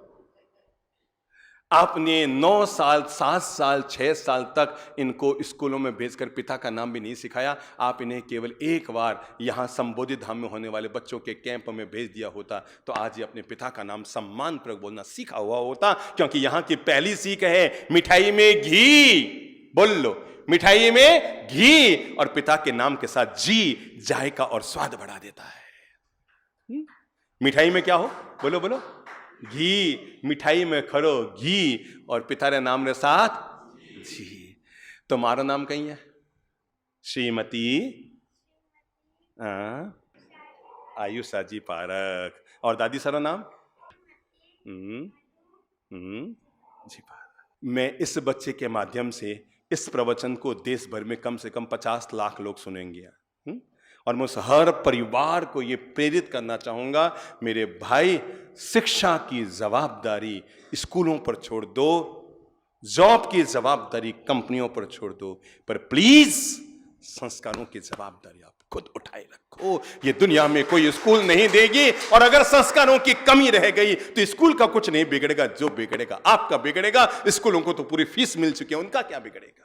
आपने 9 साल 7 साल 6 साल तक इनको स्कूलों में भेजकर पिता का नाम भी नहीं सिखाया। आप इन्हें केवल एक बार यहां संबोधि धाम में होने वाले बच्चों के कैंप में भेज दिया होता तो आज ये अपने पिता का नाम सम्मान पूर्वक बोलना सीखा हुआ होता, क्योंकि यहां की पहली सीख है मिठाई में घी। बोल लो, मिठाई में घी, और पिता के नाम के साथ जी जायका और स्वाद बढ़ा देता है। मिठाई में क्या हो? बोलो बोलो, घी। मिठाई में खरो घी और पिता रे नाम रे साथ जी। तो मारो नाम कहीं है? श्रीमती आयुषा जी पारक। और दादी सारा नाम? जी पारक। मैं इस बच्चे के माध्यम से इस प्रवचन को देश भर में कम से कम 50 लाख लोग सुनेंगे, और मैं उस हर परिवार को ये प्रेरित करना चाहूंगा, मेरे भाई शिक्षा की जवाबदारी स्कूलों पर छोड़ दो, जॉब की जवाबदारी कंपनियों पर छोड़ दो, पर प्लीज संस्कारों की जवाबदारी आप खुद उठाए रखो। ये दुनिया में कोई स्कूल नहीं देगी, और अगर संस्कारों की कमी रह गई तो स्कूल का कुछ नहीं बिगड़ेगा, जो बिगड़ेगा आपका बिगड़ेगा। स्कूलों को तो पूरी फीस मिल चुकी है, उनका क्या बिगड़ेगा?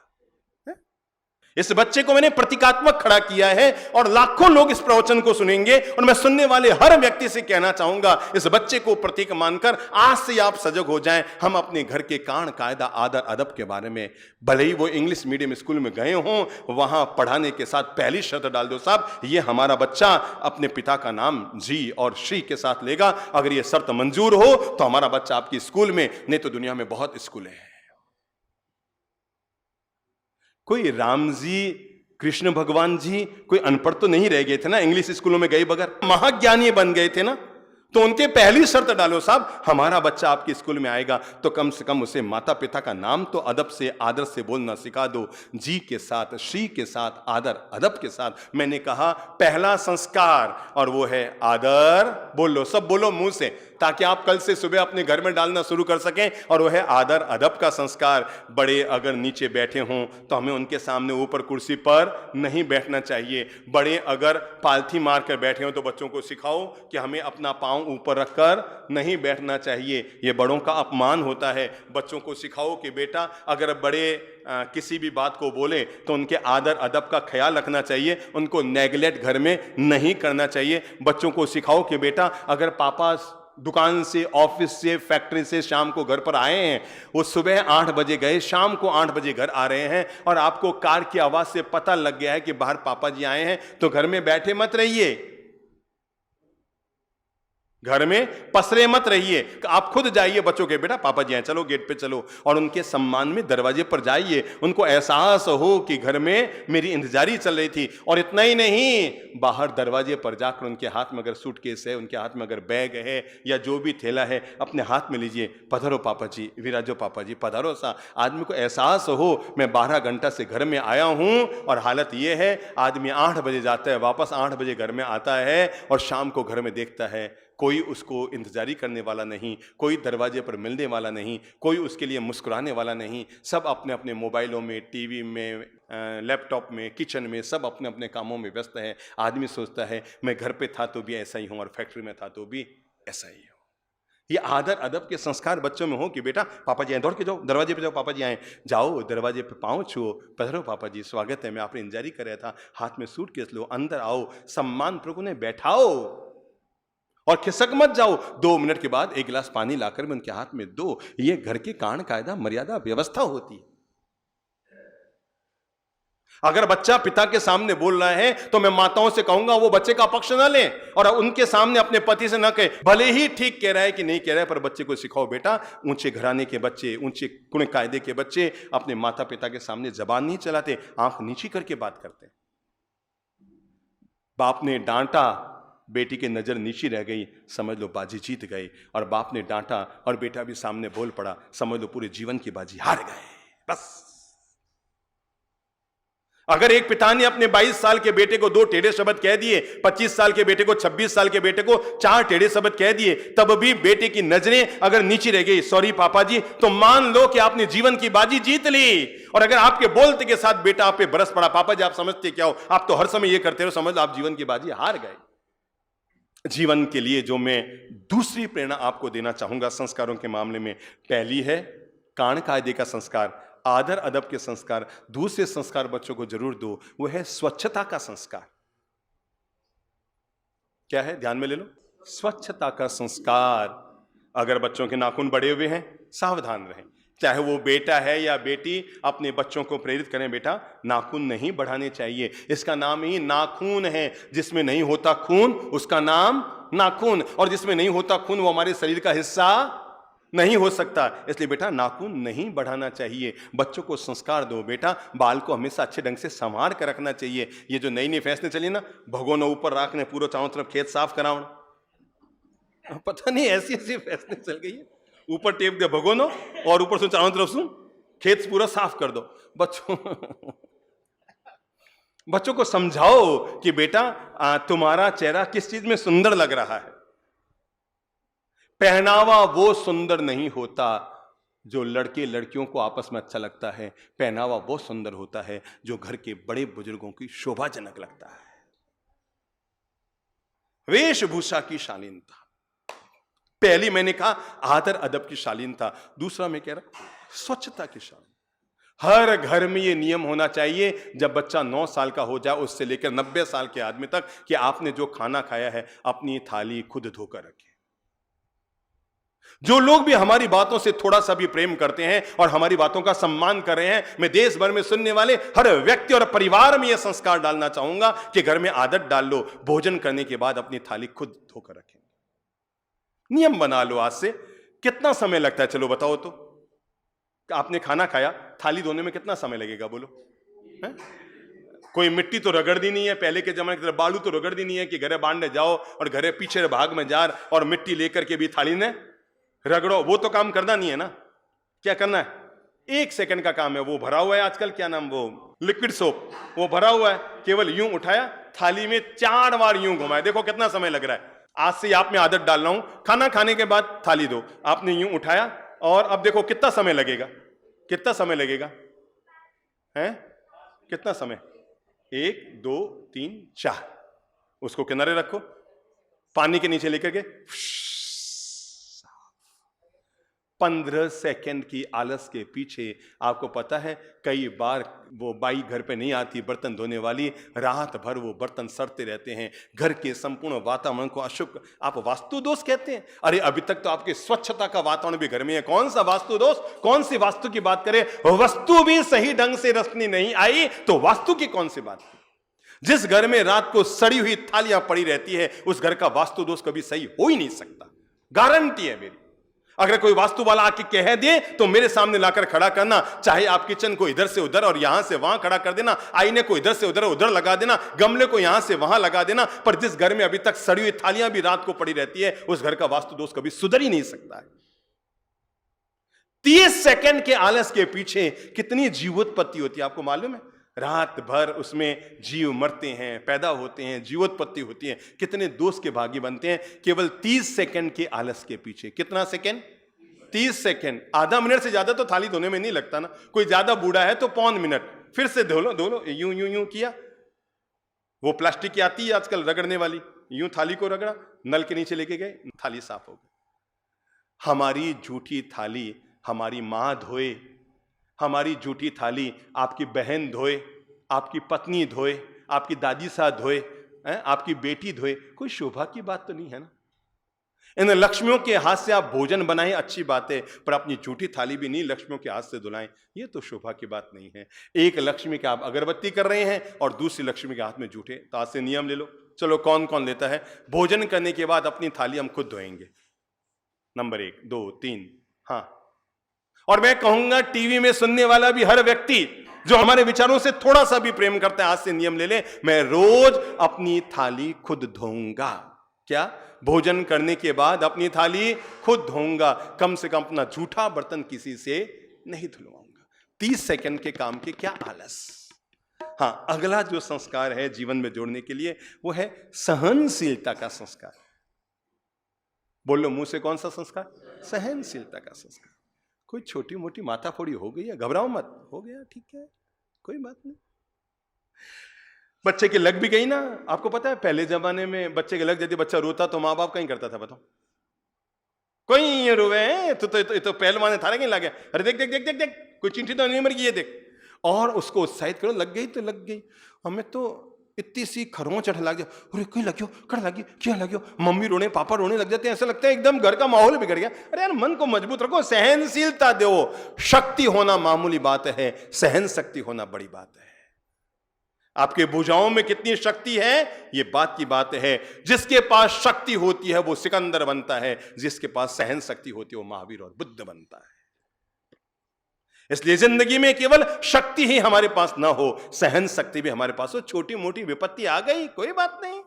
इस बच्चे को मैंने प्रतीकात्मक खड़ा किया है और लाखों लोग इस प्रवचन को सुनेंगे, और मैं सुनने वाले हर व्यक्ति से कहना चाहूंगा, इस बच्चे को प्रतीक मानकर आज से आप सजग हो जाएं। हम अपने घर के कान कायदा आदर अदब के बारे में, भले ही वो इंग्लिश मीडियम स्कूल में गए हों, वहां पढ़ाने के साथ पहली शर्त डाल दो, साहब ये हमारा बच्चा अपने पिता का नाम जी और श्री के साथ लेगा। अगर ये शर्त मंजूर हो तो हमारा बच्चा आपकी स्कूल में, नहीं तो दुनिया में बहुत स्कूलें हैं। कोई राम जी, कृष्ण भगवान जी कोई अनपढ़ तो नहीं रह गए थे ना, इंग्लिश स्कूलों में गए बगैर, महाज्ञानी बन गए थे ना। तो उनके पहली शर्त डालो, साहब हमारा बच्चा आपके स्कूल में आएगा तो कम से कम उसे माता पिता का नाम तो अदब से आदर से बोलना सिखा दो, जी के साथ, श्री के साथ, आदर अदब के साथ। मैंने कहा पहला संस्कार, और वो है आदर। बोलो, सब बोलो मुंह से, ताकि आप कल से सुबह अपने घर में डालना शुरू कर सकें। और वह है आदर अदब का संस्कार। बड़े अगर नीचे बैठे हों तो हमें उनके सामने ऊपर कुर्सी पर नहीं बैठना चाहिए। बड़े अगर पालथी मार कर बैठे हों तो बच्चों को सिखाओ कि हमें अपना पांव ऊपर रखकर नहीं बैठना चाहिए, ये बड़ों का अपमान होता है। बच्चों को सिखाओ कि बेटा अगर बड़े किसी भी बात को बोले तो उनके आदर अदब का ख्याल रखना चाहिए, उनको नेगलेक्ट घर में नहीं करना चाहिए। बच्चों को सिखाओ कि बेटा अगर पापा दुकान से, ऑफिस से, फैक्ट्री से शाम को घर पर आए हैं, वो सुबह 8 बजे गए, शाम को 8 बजे घर आ रहे हैं और आपको कार की आवाज से पता लग गया है कि बाहर पापा जी आए हैं, तो घर में बैठे मत रहिए, घर में पसरे मत रहिए। आप खुद जाइए बच्चों के, बेटा पापा जी हैं, चलो गेट पे चलो, और उनके सम्मान में दरवाजे पर जाइए। उनको एहसास हो कि घर में मेरी इंतजारी चल रही थी। और इतना ही नहीं, बाहर दरवाजे पर जाकर उनके हाथ में अगर सूटकेस है, उनके हाथ में अगर बैग है या जो भी थैला है, अपने हाथ में लीजिए, पधारो पापा जी, विराजो पापा जी, पधारो सा। आदमी को एहसास हो मैं 12 घंटा से घर में आया हूं और हालत यह है, आदमी 8 बजे जाता है, वापस 8 बजे घर में आता है और शाम को घर में देखता है कोई उसको इंतजारी करने वाला नहीं, कोई दरवाजे पर मिलने वाला नहीं, कोई उसके लिए मुस्कुराने वाला नहीं। सब अपने अपने मोबाइलों में, टीवी में, लैपटॉप में, किचन में, सब अपने अपने कामों में व्यस्त है। आदमी सोचता है मैं घर पे था तो भी ऐसा ही हूं और फैक्ट्री में था तो भी ऐसा ही हूं। ये आदर अदब के संस्कार बच्चों में हो कि बेटा पापा जी आए, दौड़ के जाओ, दरवाजे पे जाओ, पापा जी आए, जाओ दरवाजे पे पांव छुओ, पधारो पापा जी, स्वागत है, मैं आपने इंतजारी कर रहा था, हाथ में सूटकेस लो, अंदर आओ, सम्मान पूर्वक उन्हें बैठाओ और खिसक मत जाओ। 2 मिनट के बाद एक गिलास पानी लाकर में उनके हाथ में दो। ये घर के कान कायदा मर्यादा व्यवस्था होती है। अगर बच्चा पिता के सामने बोल रहा है तो मैं माताओं से कहूंगा वो बच्चे का पक्ष ना लें और उनके सामने अपने पति से ना कहे, भले ही ठीक कह रहा है कि नहीं कह रहा है, पर बच्चे को सिखाओ बेटा, ऊंचे घराने के बच्चे, ऊंचे गुण कायदे के बच्चे अपने माता पिता के सामने जबान नहीं चलाते, आंख नीची करके बात करते। बाप ने डांटा, बेटी की नजर नीची रह गई, समझ लो बाजी जीत गए। और बाप ने डांटा और बेटा भी सामने बोल पड़ा, समझ लो पूरे जीवन की बाजी हार गए। बस अगर एक पिता ने अपने 22 साल के बेटे को 2 टेढ़े शब्द कह दिए, 25 साल के बेटे को, 26 साल के बेटे को 4 टेढ़े शब्द कह दिए, तब भी बेटे की नजरें अगर नीची रह गई, सॉरी पापा जी, तो मान लो कि आपने जीवन की बाजी जीत ली। और अगर आपके बोलते के साथ बेटा आप पे बरस पड़ा, पापा जी आप समझते क्या हो, आप तो हर समय ये करते हो, समझ लो आप जीवन की बाजी हार गए। जीवन के लिए जो मैं दूसरी प्रेरणा आपको देना चाहूंगा संस्कारों के मामले में, पहली है कान कायदे का संस्कार, आदर अदब के संस्कार। दूसरे संस्कार बच्चों को जरूर दो, वो है स्वच्छता का संस्कार। क्या है, ध्यान में ले लो, स्वच्छता का संस्कार। अगर बच्चों के नाखून बड़े हुए हैं, सावधान रहें। चाहे वो बेटा है या बेटी, अपने बच्चों को प्रेरित करें, बेटा नाखून नहीं बढ़ाने चाहिए, इसका नाम ही नाखून है। जिसमें नहीं होता खून उसका नाम नाखून, और जिसमें नहीं होता खून वो हमारे शरीर का हिस्सा नहीं हो सकता। इसलिए बेटा नाखून नहीं बढ़ाना चाहिए। बच्चों को संस्कार दो, बेटा बाल को हमेशा अच्छे ढंग से संभाल कर रखना चाहिए। ये जो नई नई फैसले चली ना, भगोना ऊपर रखने, पूरा चारों तरफ खेत साफ कराओ, पता नहीं ऐसी ऐसी फैसले चल गई है, ऊपर टेप दे भगोनो और ऊपर से चारों तरफ से खेत पूरा साफ कर दो। बच्चों को समझाओ कि बेटा तुम्हारा चेहरा किस चीज में सुंदर लग रहा है। पहनावा वो सुंदर नहीं होता जो लड़के लड़कियों को आपस में अच्छा लगता है, पहनावा वो सुंदर होता है जो घर के बड़े बुजुर्गों की शोभाजनक लगता है। वेशभूषा की शालीनता, पहली मैंने कहा आदर अदब की शालीनता, दूसरा मैं कह रहा स्वच्छता की शालीनता। हर घर में यह नियम होना चाहिए, जब बच्चा 9 साल का हो जाए उससे लेकर 90 साल के आदमी तक, कि आपने जो खाना खाया है अपनी थाली खुद धोकर रखें। जो लोग भी हमारी बातों से थोड़ा सा भी प्रेम करते हैं और हमारी बातों का सम्मान कर रहे हैं, मैं देश भर में सुनने वाले हर व्यक्ति और परिवार में यह संस्कार डालना चाहूंगा कि घर में आदत डाल लो, भोजन करने के बाद अपनी थाली खुद धोकर रखें। नियम बना लो आज से। कितना समय लगता है, चलो बताओ तो, आपने खाना खाया, थाली धोने में कितना समय लगेगा बोलो? है? कोई मिट्टी तो रगड़ दी नहीं है, पहले के जमाने की तरह बालू तो रगड़ दी नहीं है कि घरे बांधने जाओ और घरे पीछे भाग में जा और मिट्टी लेकर के भी थाली ने रगड़ो, वो तो काम करना नहीं है ना। क्या करना है, 1 सेकंड का काम है। वो भरा हुआ है आजकल, क्या नाम, वो लिक्विड सोप, वो भरा हुआ है, केवल यूं उठाया, थाली में 4 बार यूं घुमाया, देखो कितना समय लग रहा है। आज से आप में आदत डाल रहा हूं, खाना खाने के बाद थाली दो, आपने यूं उठाया और अब देखो कितना समय लगेगा, कितना समय लगेगा हैं, कितना समय, 1 2 3 4, उसको किनारे रखो, पानी के नीचे लेकर के 15 सेकंड की आलस के पीछे आपको पता है कई बार वो बाई घर पे नहीं आती बर्तन धोने वाली, रात भर वो बर्तन सड़ते रहते हैं, घर के संपूर्ण वातावरण को अशुभ, आप वास्तु दोष कहते हैं। अरे अभी तक तो आपकी स्वच्छता का वातावरण भी घर में है, कौन सा वास्तु दोष, कौन सी वास्तु की बात करें, वस्तु भी सही ढंग से रखनी नहीं आई तो वास्तु की कौन सी बात। जिस घर में रात को सड़ी हुई थालियां पड़ी रहती है उस घर का वास्तु दोष कभी सही हो ही नहीं सकता, गारंटी है मेरी। अगर कोई वास्तु वाला आके कह दे तो मेरे सामने लाकर खड़ा करना, चाहे आप किचन को इधर से उधर और यहां से वहां खड़ा कर देना, आईने को इधर से उधर लगा देना, गमले को यहां से वहां लगा देना, पर जिस घर में अभी तक सड़ी हुई थालियां भी रात को पड़ी रहती है उस घर का वास्तु दोष कभी सुधर ही नहीं सकता है। 30 सेकंड के आलस के पीछे कितनी जीवोत्पत्ति होती है आपको मालूम है। रात भर उसमें जीव मरते हैं, पैदा होते हैं, जीवोत्पत्ति होती है, कितने दोष के भागी बनते हैं केवल 30 सेकंड के आलस के पीछे। कितना सेकंड, 30 सेकंड, आधा मिनट से ज्यादा तो थाली धोने में नहीं लगता ना, कोई ज्यादा बूढ़ा है तो 5 मिनट, फिर से धो लो, यूं यूं यूं किया, वो प्लास्टिक की आती है आजकल रगड़ने वाली, यूं थाली को रगड़ा, नल के नीचे लेके गए, थाली साफ हो गई। हमारी झूठी थाली हमारी मां धोए, हमारी झूठी थाली आपकी बहन धोए, आपकी पत्नी धोए, आपकी दादी साहब धोए, आपकी बेटी धोए, कोई शोभा की बात तो नहीं है ना। इन लक्ष्मियों के हाथ से आप भोजन बनाएं अच्छी बात है, पर अपनी झूठी थाली भी नहीं लक्ष्मियों के हाथ से धुलाएं, ये तो शोभा की बात नहीं है। एक लक्ष्मी के आप अगरबत्ती कर रहे हैं और दूसरी लक्ष्मी के हाथ में झूठे, तो आज से नियम ले लो। चलो कौन कौन लेता है, भोजन करने के बाद अपनी थाली हम खुद धोएंगे, नंबर 1 2 3। हाँ, और मैं कहूंगा टीवी में सुनने वाला भी हर व्यक्ति जो हमारे विचारों से थोड़ा सा भी प्रेम करता है, आज से नियम ले ले, मैं रोज अपनी थाली खुद धोऊंगा। क्या, भोजन करने के बाद अपनी थाली खुद धोऊंगा, कम से कम अपना झूठा बर्तन किसी से नहीं धुलवाऊंगा। 30 सेकंड के काम के क्या आलस। हाँ, अगला जो संस्कार है जीवन में जोड़ने के लिए वो है सहनशीलता का संस्कार। बोलो मुंह से, कौन सा संस्कार, सहनशीलता का संस्कार। कोई छोटी मोटी माथाफोड़ी हो गई है, घबराओ मत, हो गया ठीक है, कोई बात नहीं। बच्चे के लग भी गई ना, आपको पता है पहले जमाने में बच्चे के लग जाती, बच्चा रोता तो माँ बाप कहीं करता था, बताओ, कोई ये रोवे तो पहलवान था कहीं लगे, अरे देख देख देख देख देख, कोई चिंटी तो नहीं मर गई, ये देख, और उसको उत्साहित करो, लग गई तो लग गई। हमें तो इतनी सी खरों चढ़ लग जाए, अरे कोई लग्यो, कर लगी, क्या लग्यो, मम्मी रोने पापा रोने लग जाते हैं, ऐसा लगता है एकदम घर का माहौल बिगड़ गया। अरे यार मन को मजबूत रखो, सहनशीलता दो। शक्ति होना मामूली बात है, सहन शक्ति होना बड़ी बात है। आपके भुजाओं में कितनी शक्ति है ये बात की बात है। जिसके पास शक्ति होती है वो सिकंदर बनता है, जिसके पास सहन शक्ति होती है वो महावीर और बुद्ध बनता है। इसलिए जिंदगी में केवल शक्ति ही हमारे पास ना हो, सहन शक्ति भी हमारे पास हो। छोटी मोटी विपत्ति आ गई, कोई बात नहीं,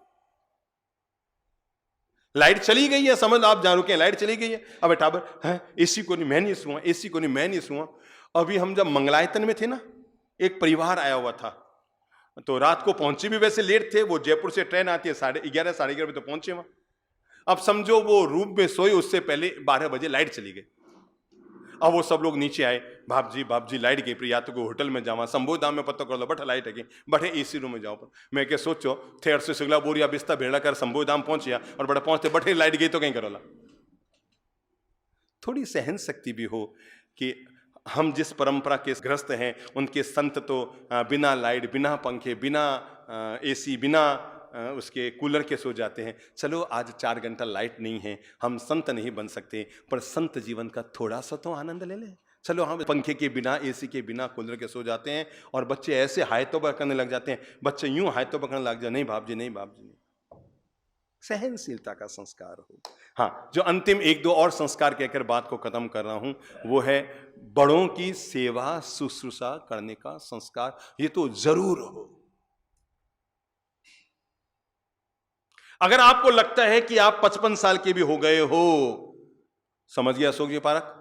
लाइट चली गई है, समझ आप जान रुके, लाइट चली गई है, अब टाबर है, एसी को नहीं मैं नहीं सुआ, एसी को नहीं मैं नहीं सुआ। अभी हम जब मंगलायतन में थे ना, एक परिवार आया हुआ था, तो रात को पहुंचे भी वैसे लेट थे, वो जयपुर से ट्रेन आती है 11:30 साढ़े 11 बजे तो पहुंचे वहां। अब समझो वो रूम में सोए, उससे पहले 12 बजे लाइट चली गई। अब वो सब लोग नीचे आए, बाप जी लाइट गई, प्रिया तो होटल में जावा, संबोध धाम में पता कर लो, बट लाइट है बटे एसी रूम में जाओ। पर मैं क्या सोचो थे से सुगला बोरिया बिस्ता भेड़ा कर संबोध धाम पहुंचिया और बड़ा पहुंचते बटे लाइट गई तो कहीं करोला। थोड़ी सहन शक्ति भी हो कि हम जिस परंपरा के ग्रस्त हैं उनके संत तो बिना लाइट, बिना पंखे, बिना एसी, बिना उसके कूलर के सो जाते हैं। चलो आज 4 घंटा लाइट नहीं है, हम संत नहीं बन सकते, पर संत जीवन का थोड़ा सा तो आनंद ले लें। चलो हम पंखे के बिना, एसी के बिना, कूलर के सो जाते हैं और बच्चे ऐसे हाय तो करने लग जाते हैं, बच्चे यूं हाय तो करने लग जाए, नहीं बाप जी नहीं, बाप जी नहीं। सहनशीलता का संस्कार हो। हाँ, जो अंतिम 1-2 और संस्कार कहकर बात को खत्म कर रहा हूं वो है बड़ों की सेवा शुश्रूषा करने का संस्कार। ये तो जरूर हो। अगर आपको लगता है कि आप 55 साल के भी हो गए हो, समझ गया अशोक जी पारक,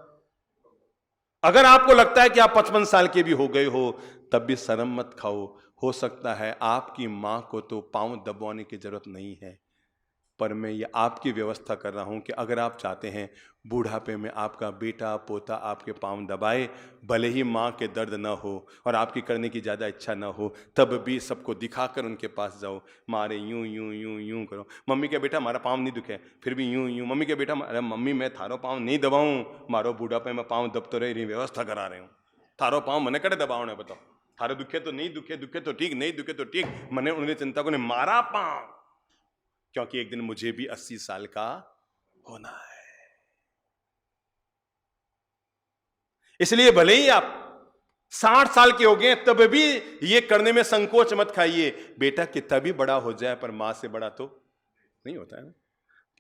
अगर आपको लगता है कि आप 55 साल के भी हो गए हो तब भी शर्म मत खाओ। हो सकता है आपकी मां को तो पांव दबाने की जरूरत नहीं है, पर मैं ये आपकी व्यवस्था कर रहा हूं कि अगर आप चाहते हैं बूढ़ापे में आपका बेटा पोता आपके पांव दबाए, भले ही माँ के दर्द ना हो और आपकी करने की ज़्यादा इच्छा ना हो, तब भी सबको दिखाकर उनके पास जाओ, मारे यूं यूं यूं यूं करो। मम्मी के बेटा हमारा पाँव नहीं दुखे, फिर भी यूं यूं। मम्मी के बेटा अरे मम्मी मैं थारो पाँव नहीं दबाऊँ, मारो बूढ़ापे में पाँव दब तो रही व्यवस्था करा रहे हूँ, थारो पाँव मने करे दबाओ ने बताओ, थारे दुखे तो नहीं दुखे, दुखे तो ठीक नहीं दुखे तो ठीक, मैंने उन्हें चिंता को ने मारा पाँव, क्योंकि एक दिन मुझे भी 80 साल का होना है। इसलिए भले ही आप 60 साल के हो गए तब भी ये करने में संकोच मत खाइए। बेटा कितना भी बड़ा हो जाए पर मां से बड़ा तो नहीं होता है ना।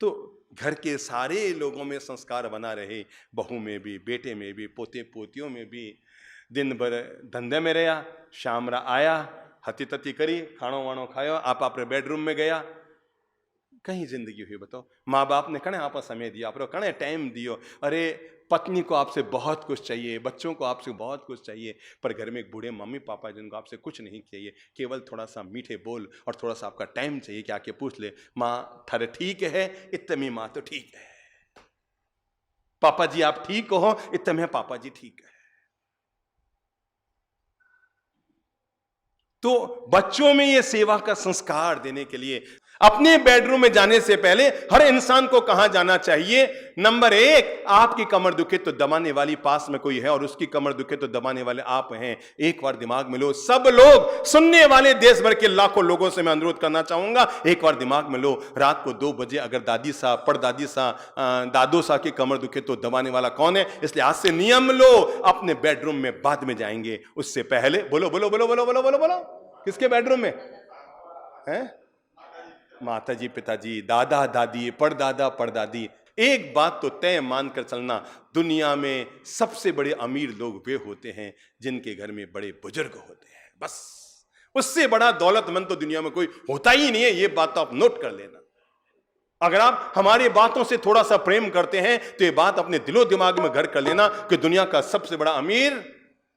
तो घर के सारे लोगों में संस्कार बना रहे, बहू में भी, बेटे में भी, पोते पोतियों में भी। दिन भर धंधे में रहा, शाम रा आया, हती तती करी, खाणो वाणो खायो, आप अपने बेडरूम में गया, कहीं जिंदगी हुई बताओ। माँ बाप ने कने आप समय दिया, आप कने टाइम दियो। अरे पत्नी को आपसे बहुत कुछ चाहिए, बच्चों को आपसे बहुत कुछ चाहिए, पर घर में एक बूढ़े मम्मी पापा जिनको आपसे कुछ नहीं चाहिए, केवल थोड़ा सा मीठे बोल और थोड़ा सा आपका टाइम चाहिए कि आके पूछ ले, माँ थारे ठीक है? इतनी माँ तो ठीक है। पापा जी आप ठीक हो? इतने पापा जी ठीक है। तो बच्चों में ये सेवा का संस्कार देने के लिए अपने बेडरूम में जाने से पहले हर इंसान को कहां जाना चाहिए? नंबर 1, आपकी कमर दुखे तो दबाने वाली पास में कोई है और उसकी कमर दुखे तो दबाने वाले आप हैं। एक बार दिमाग में लो, सब लोग सुनने वाले देश भर के लाखों लोगों से मैं अनुरोध करना चाहूंगा, एक बार दिमाग में लो, रात को 2 बजे अगर दादी सा, परदादी सा, दादो सा की कमर दुखे तो दबाने वाला कौन है? इसलिए आज से नियम लो, अपने बेडरूम में बाद में जाएंगे, उससे पहले बोलो बोलो बोलो बोलो बोलो बोलो बोलो, किसके बेडरूम में है? माता जी, पिताजी, दादा दादी, परदादा परदादी। एक बात तो तय मानकर चलना, दुनिया में सबसे बड़े अमीर लोग वे होते हैं जिनके घर में बड़े बुजुर्ग होते हैं, बस। उससे बड़ा दौलतमंद तो दुनिया में कोई होता ही नहीं है, ये बात तो आप नोट कर लेना। अगर आप हमारी बातों से थोड़ा सा प्रेम करते हैं तो ये बात अपने दिलो दिमाग में घर कर लेना कि दुनिया का सबसे बड़ा अमीर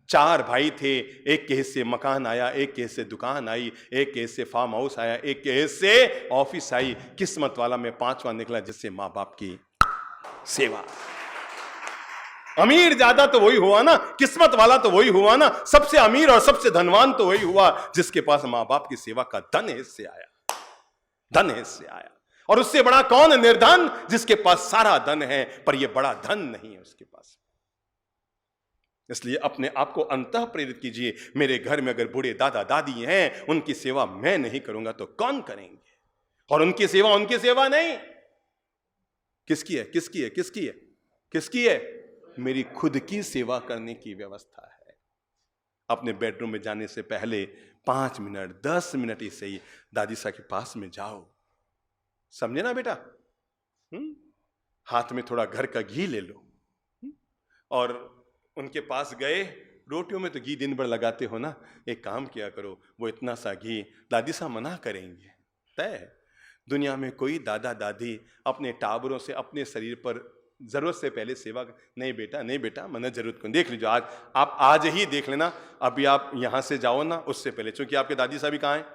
4 भाई थे, एक के हिस्से मकान आया, एक के हिस्से दुकान आई, एक के हिस्से फार्म हाउस आया, एक के हिस्से ऑफिस आई। किस्मत वाला मैं 5वां निकला जिससे मां बाप की सेवा। अमीर ज्यादा तो वही हुआ ना, किस्मत वाला तो वही हुआ ना, सबसे अमीर और सबसे धनवान तो वही हुआ जिसके पास मां बाप की सेवा का धन हिस्से आया, धन हिस्से आया। और उससे बड़ा कौन? निर्धन, जिसके पास सारा धन है पर यह बड़ा धन नहीं है उसके पास। इसलिए अपने आप को अंतः प्रेरित कीजिए, मेरे घर में अगर बूढ़े दादा दादी हैं, उनकी सेवा मैं नहीं करूंगा तो कौन करेंगे? और उनकी सेवा नहीं, किसकी है? किसकी है? किसकी है? किसकी है? मेरी खुद की सेवा करने की व्यवस्था है। अपने बेडरूम में जाने से पहले 5 मिनट 10 मिनट ही सही दादी सा के पास में जाओ, समझे ना बेटा? हाथ में थोड़ा घर का घी ले लो, और उनके पास गए, रोटियों में तो घी दिन भर लगाते हो ना, एक काम किया करो, वो इतना सा घी, दादी सा मना करेंगे, तय है। दुनिया में कोई दादा दादी अपने टाबरों से अपने शरीर पर जरूरत से पहले सेवा नहीं बेटा, नहीं बेटा, मैंने जरूरत को देख लीजिए। आज आप आज ही देख लेना, अभी आप यहां से जाओ ना, उससे पहले, क्योंकि आपके दादी साहब भी कहाँ है?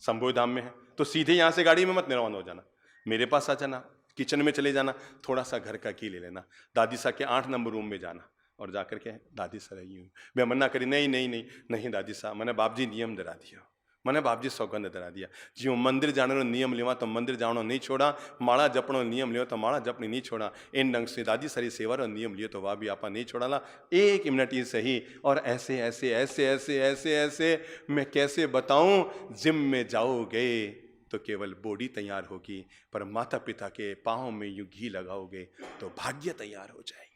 शंभू धाम में है, तो सीधे यहां से गाड़ी में मत रवाना हो जाना, मेरे पास आ जाना, किचन में चले जाना, थोड़ा सा घर का घी ले लेना, दादी साहब के 8 नंबर रूम में जाना और जाकर के दादी सर यूं मैं मना करी, नहीं नहीं नहीं नहीं दादी साहब, मैंने बाप जी नियम डरा दिया, मैंने बाप जी सौगंध डरा दिया, जो मंदिर जाने नियम लेवा तो मंदिर जानो नहीं छोड़ा, माड़ा जपनो नियम लियो तो माड़ा जपनी नहीं छोड़ा, इन ढंग से दादी सरी सेवा रो नियम लियो तो वह भी आपा नहीं छोड़ा ला। 1 मिनट ही सही। और ऐसे ऐसे ऐसे ऐसे ऐसे ऐसे मैं कैसे बताऊं, जिम में जाओगे तो केवल बॉडी तैयार होगी, पर माता पिता के पाँव में यूं घी लगाओगे तो भाग्य तैयार हो जाएगी,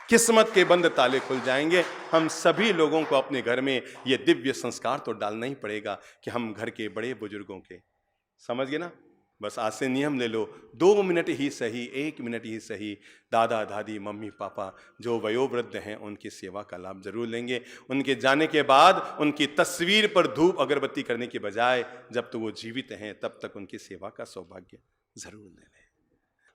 किस्मत के बंद ताले खुल जाएंगे। हम सभी लोगों को अपने घर में ये दिव्य संस्कार तो डालना ही पड़ेगा कि हम घर के बड़े बुजुर्गों के, समझ गए ना? बस आज से नियम ले लो, 2 मिनट ही सही, 1 मिनट ही सही, दादा दादी मम्मी पापा जो वयोवृद्ध हैं उनकी सेवा का लाभ जरूर लेंगे। उनके जाने के बाद उनकी तस्वीर पर धूप अगरबत्ती करने के बजाय जब तक वो जीवित हैं तब तक उनकी सेवा का सौभाग्य जरूर ले लें।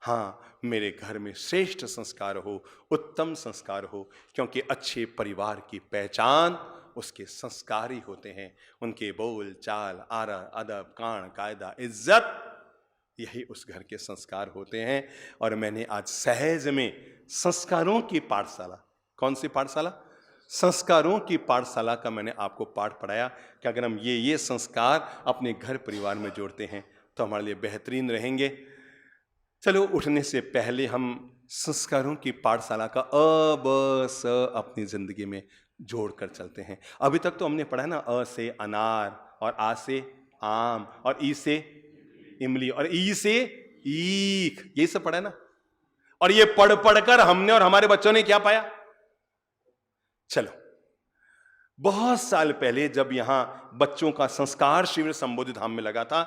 हाँ, मेरे घर में श्रेष्ठ संस्कार हो, उत्तम संस्कार हो, क्योंकि अच्छे परिवार की पहचान उसके संस्कार ही होते हैं, उनके बोल चाल, आदर, अदब, कान, कायदा, इज्जत, यही उस घर के संस्कार होते हैं। और मैंने आज सहज में संस्कारों की पाठशाला, कौन सी पाठशाला? संस्कारों की पाठशाला का मैंने आपको पाठ पढ़ाया कि अगर हम ये संस्कार अपने घर परिवार में जोड़ते हैं तो हमारे लिए बेहतरीन रहेंगे। चलो, उठने से पहले हम संस्कारों की पाठशाला का अ ब स अपनी जिंदगी में जोड़ कर चलते हैं। अभी तक तो हमने पढ़ा ना, अ से अनार, और आ से आम, और ई से इमली, और ई से ईख, यही सब पढ़ा ना। और ये पढ़ पढ़कर हमने और हमारे बच्चों ने क्या पाया? चलो, बहुत साल पहले जब यहां बच्चों का संस्कार शिविर संबोधित धाम में लगा था,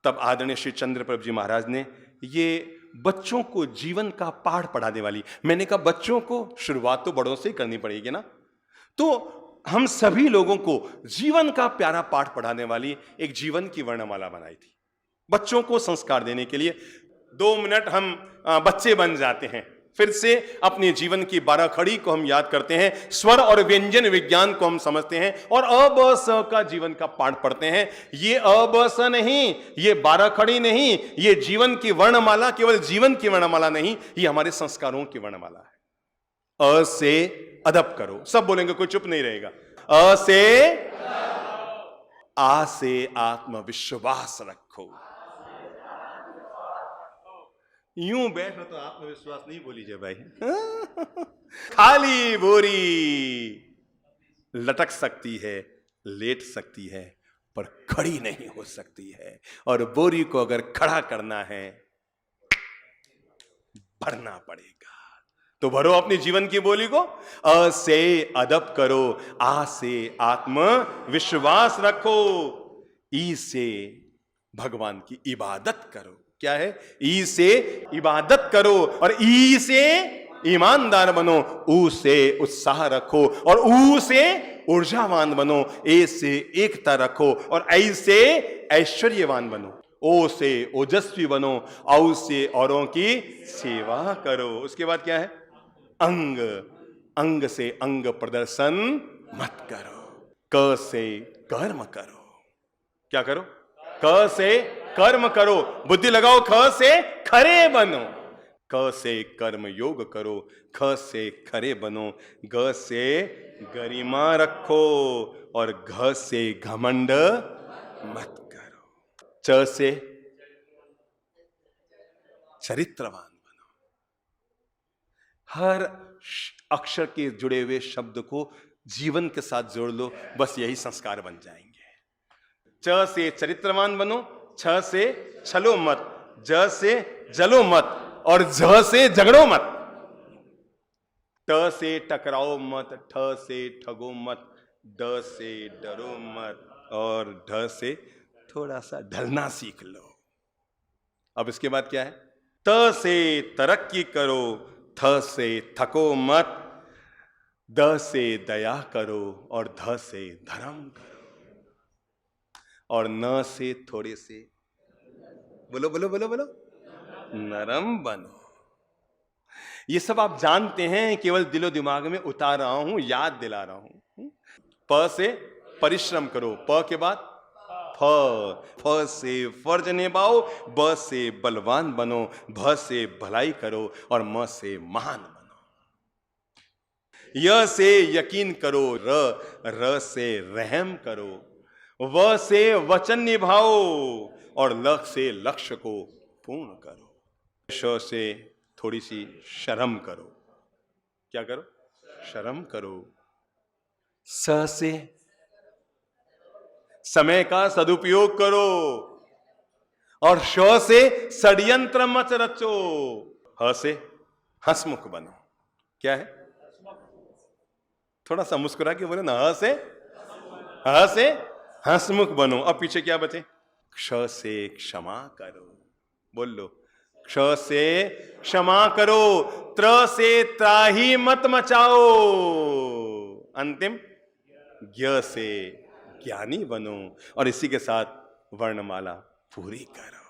तब आदरणीय श्री चंद्र प्रभ जी महाराज ने ये बच्चों को जीवन का पाठ पढ़ाने वाली, मैंने कहा बच्चों को शुरुआत तो बड़ों से ही करनी पड़ेगी ना, तो हम सभी लोगों को जीवन का प्यारा पाठ पढ़ाने वाली एक जीवन की वर्णमाला बनाई थी बच्चों को संस्कार देने के लिए। 2 मिनट हम बच्चे बन जाते हैं, फिर से अपने जीवन की 12 खड़ी को हम याद करते हैं, स्वर और व्यंजन विज्ञान को हम समझते हैं, और अ ब स का जीवन का पाठ पढ़ते हैं। ये अ ब स नहीं, ये 12 खड़ी नहीं, ये जीवन की वर्णमाला केवल जीवन की वर्णमाला नहीं, ये हमारे संस्कारों की वर्णमाला है। अ से अदब करो, सब बोलेंगे, कोई चुप नहीं रहेगा। अ से आ से आत्मविश्वास रखो। यूं बैठो तो आत्मविश्वास नहीं बोलीजिए भाई। खाली बोरी लटक सकती है, लेट सकती है, पर खड़ी नहीं हो सकती है। और बोरी को अगर खड़ा करना है, भरना पड़ेगा। तो भरो अपनी जीवन की बोली को। अ से अदब करो, आ से आत्मविश्वास रखो, ई से भगवान की इबादत करो। क्या है? ई से इबादत करो, और ई से ईमानदार बनो, ऊ से उत्साह रखो, और ऊ से ऊर्जावान बनो, ए से एकता रखो, और ऐ से ऐश्वर्यवान बनो, ओ से ओजस्वी बनो, औ से औरों की सेवा करो। उसके बाद क्या है? अंग, अंग से अंग प्रदर्शन मत करो। क से कर्म करो। क्या करो? क से कर्म करो, बुद्धि लगाओ, ख से खरे बनो। क से कर्म योग करो, ख से खरे बनो, ग से गरिमा रखो, और घ से घमंड मत करो। च से चरित्रवान बनो। हर अक्षर के जुड़े हुए शब्द को जीवन के साथ जोड़ लो, बस यही संस्कार बन जाएंगे। च से चरित्रवान बनो, छ से छलो मत, ज से जलो मत, और झ से झगड़ो मत। ट से टकराओ मत, ठ से ठगो मत, ड से डरो मत, और ढ से थोड़ा सा ढलना सीख लो। अब इसके बाद क्या है? त से तरक्की करो, थ से थको मत, द से दया करो, और ध से धर्म करो, और न से थोड़े से, बोलो बोलो बोलो बोलो, नरम बनो। ये सब आप जानते हैं, केवल दिलो दिमाग में उतार रहा हूं, याद दिला रहा हूं। प से परिश्रम करो, प के बाद फ, फ से फर्ज निभाओ, ब से बलवान बनो, भ से भलाई करो, और म से महान बनो। य से यकीन करो, र से रहम करो, व से वचन निभाओ, और ल से लक्ष्य को पूर्ण करो। श से थोड़ी सी शर्म करो। क्या करो? शर्म करो। स से समय का सदुपयोग करो, और श से षड्यंत्र मत रचो। ह से हंसमुख बनो। क्या है? थोड़ा सा मुस्कुरा के बोले ना, ह से हंसमुख बनो। अब पीछे क्या बचे? क्ष से क्षमा करो। बोल लो, क्ष से क्षमा करो, त्र से त्राही मत मचाओ, अंतिम ज्ञ से ज्ञानी बनो, और इसी के साथ वर्णमाला पूरी करो।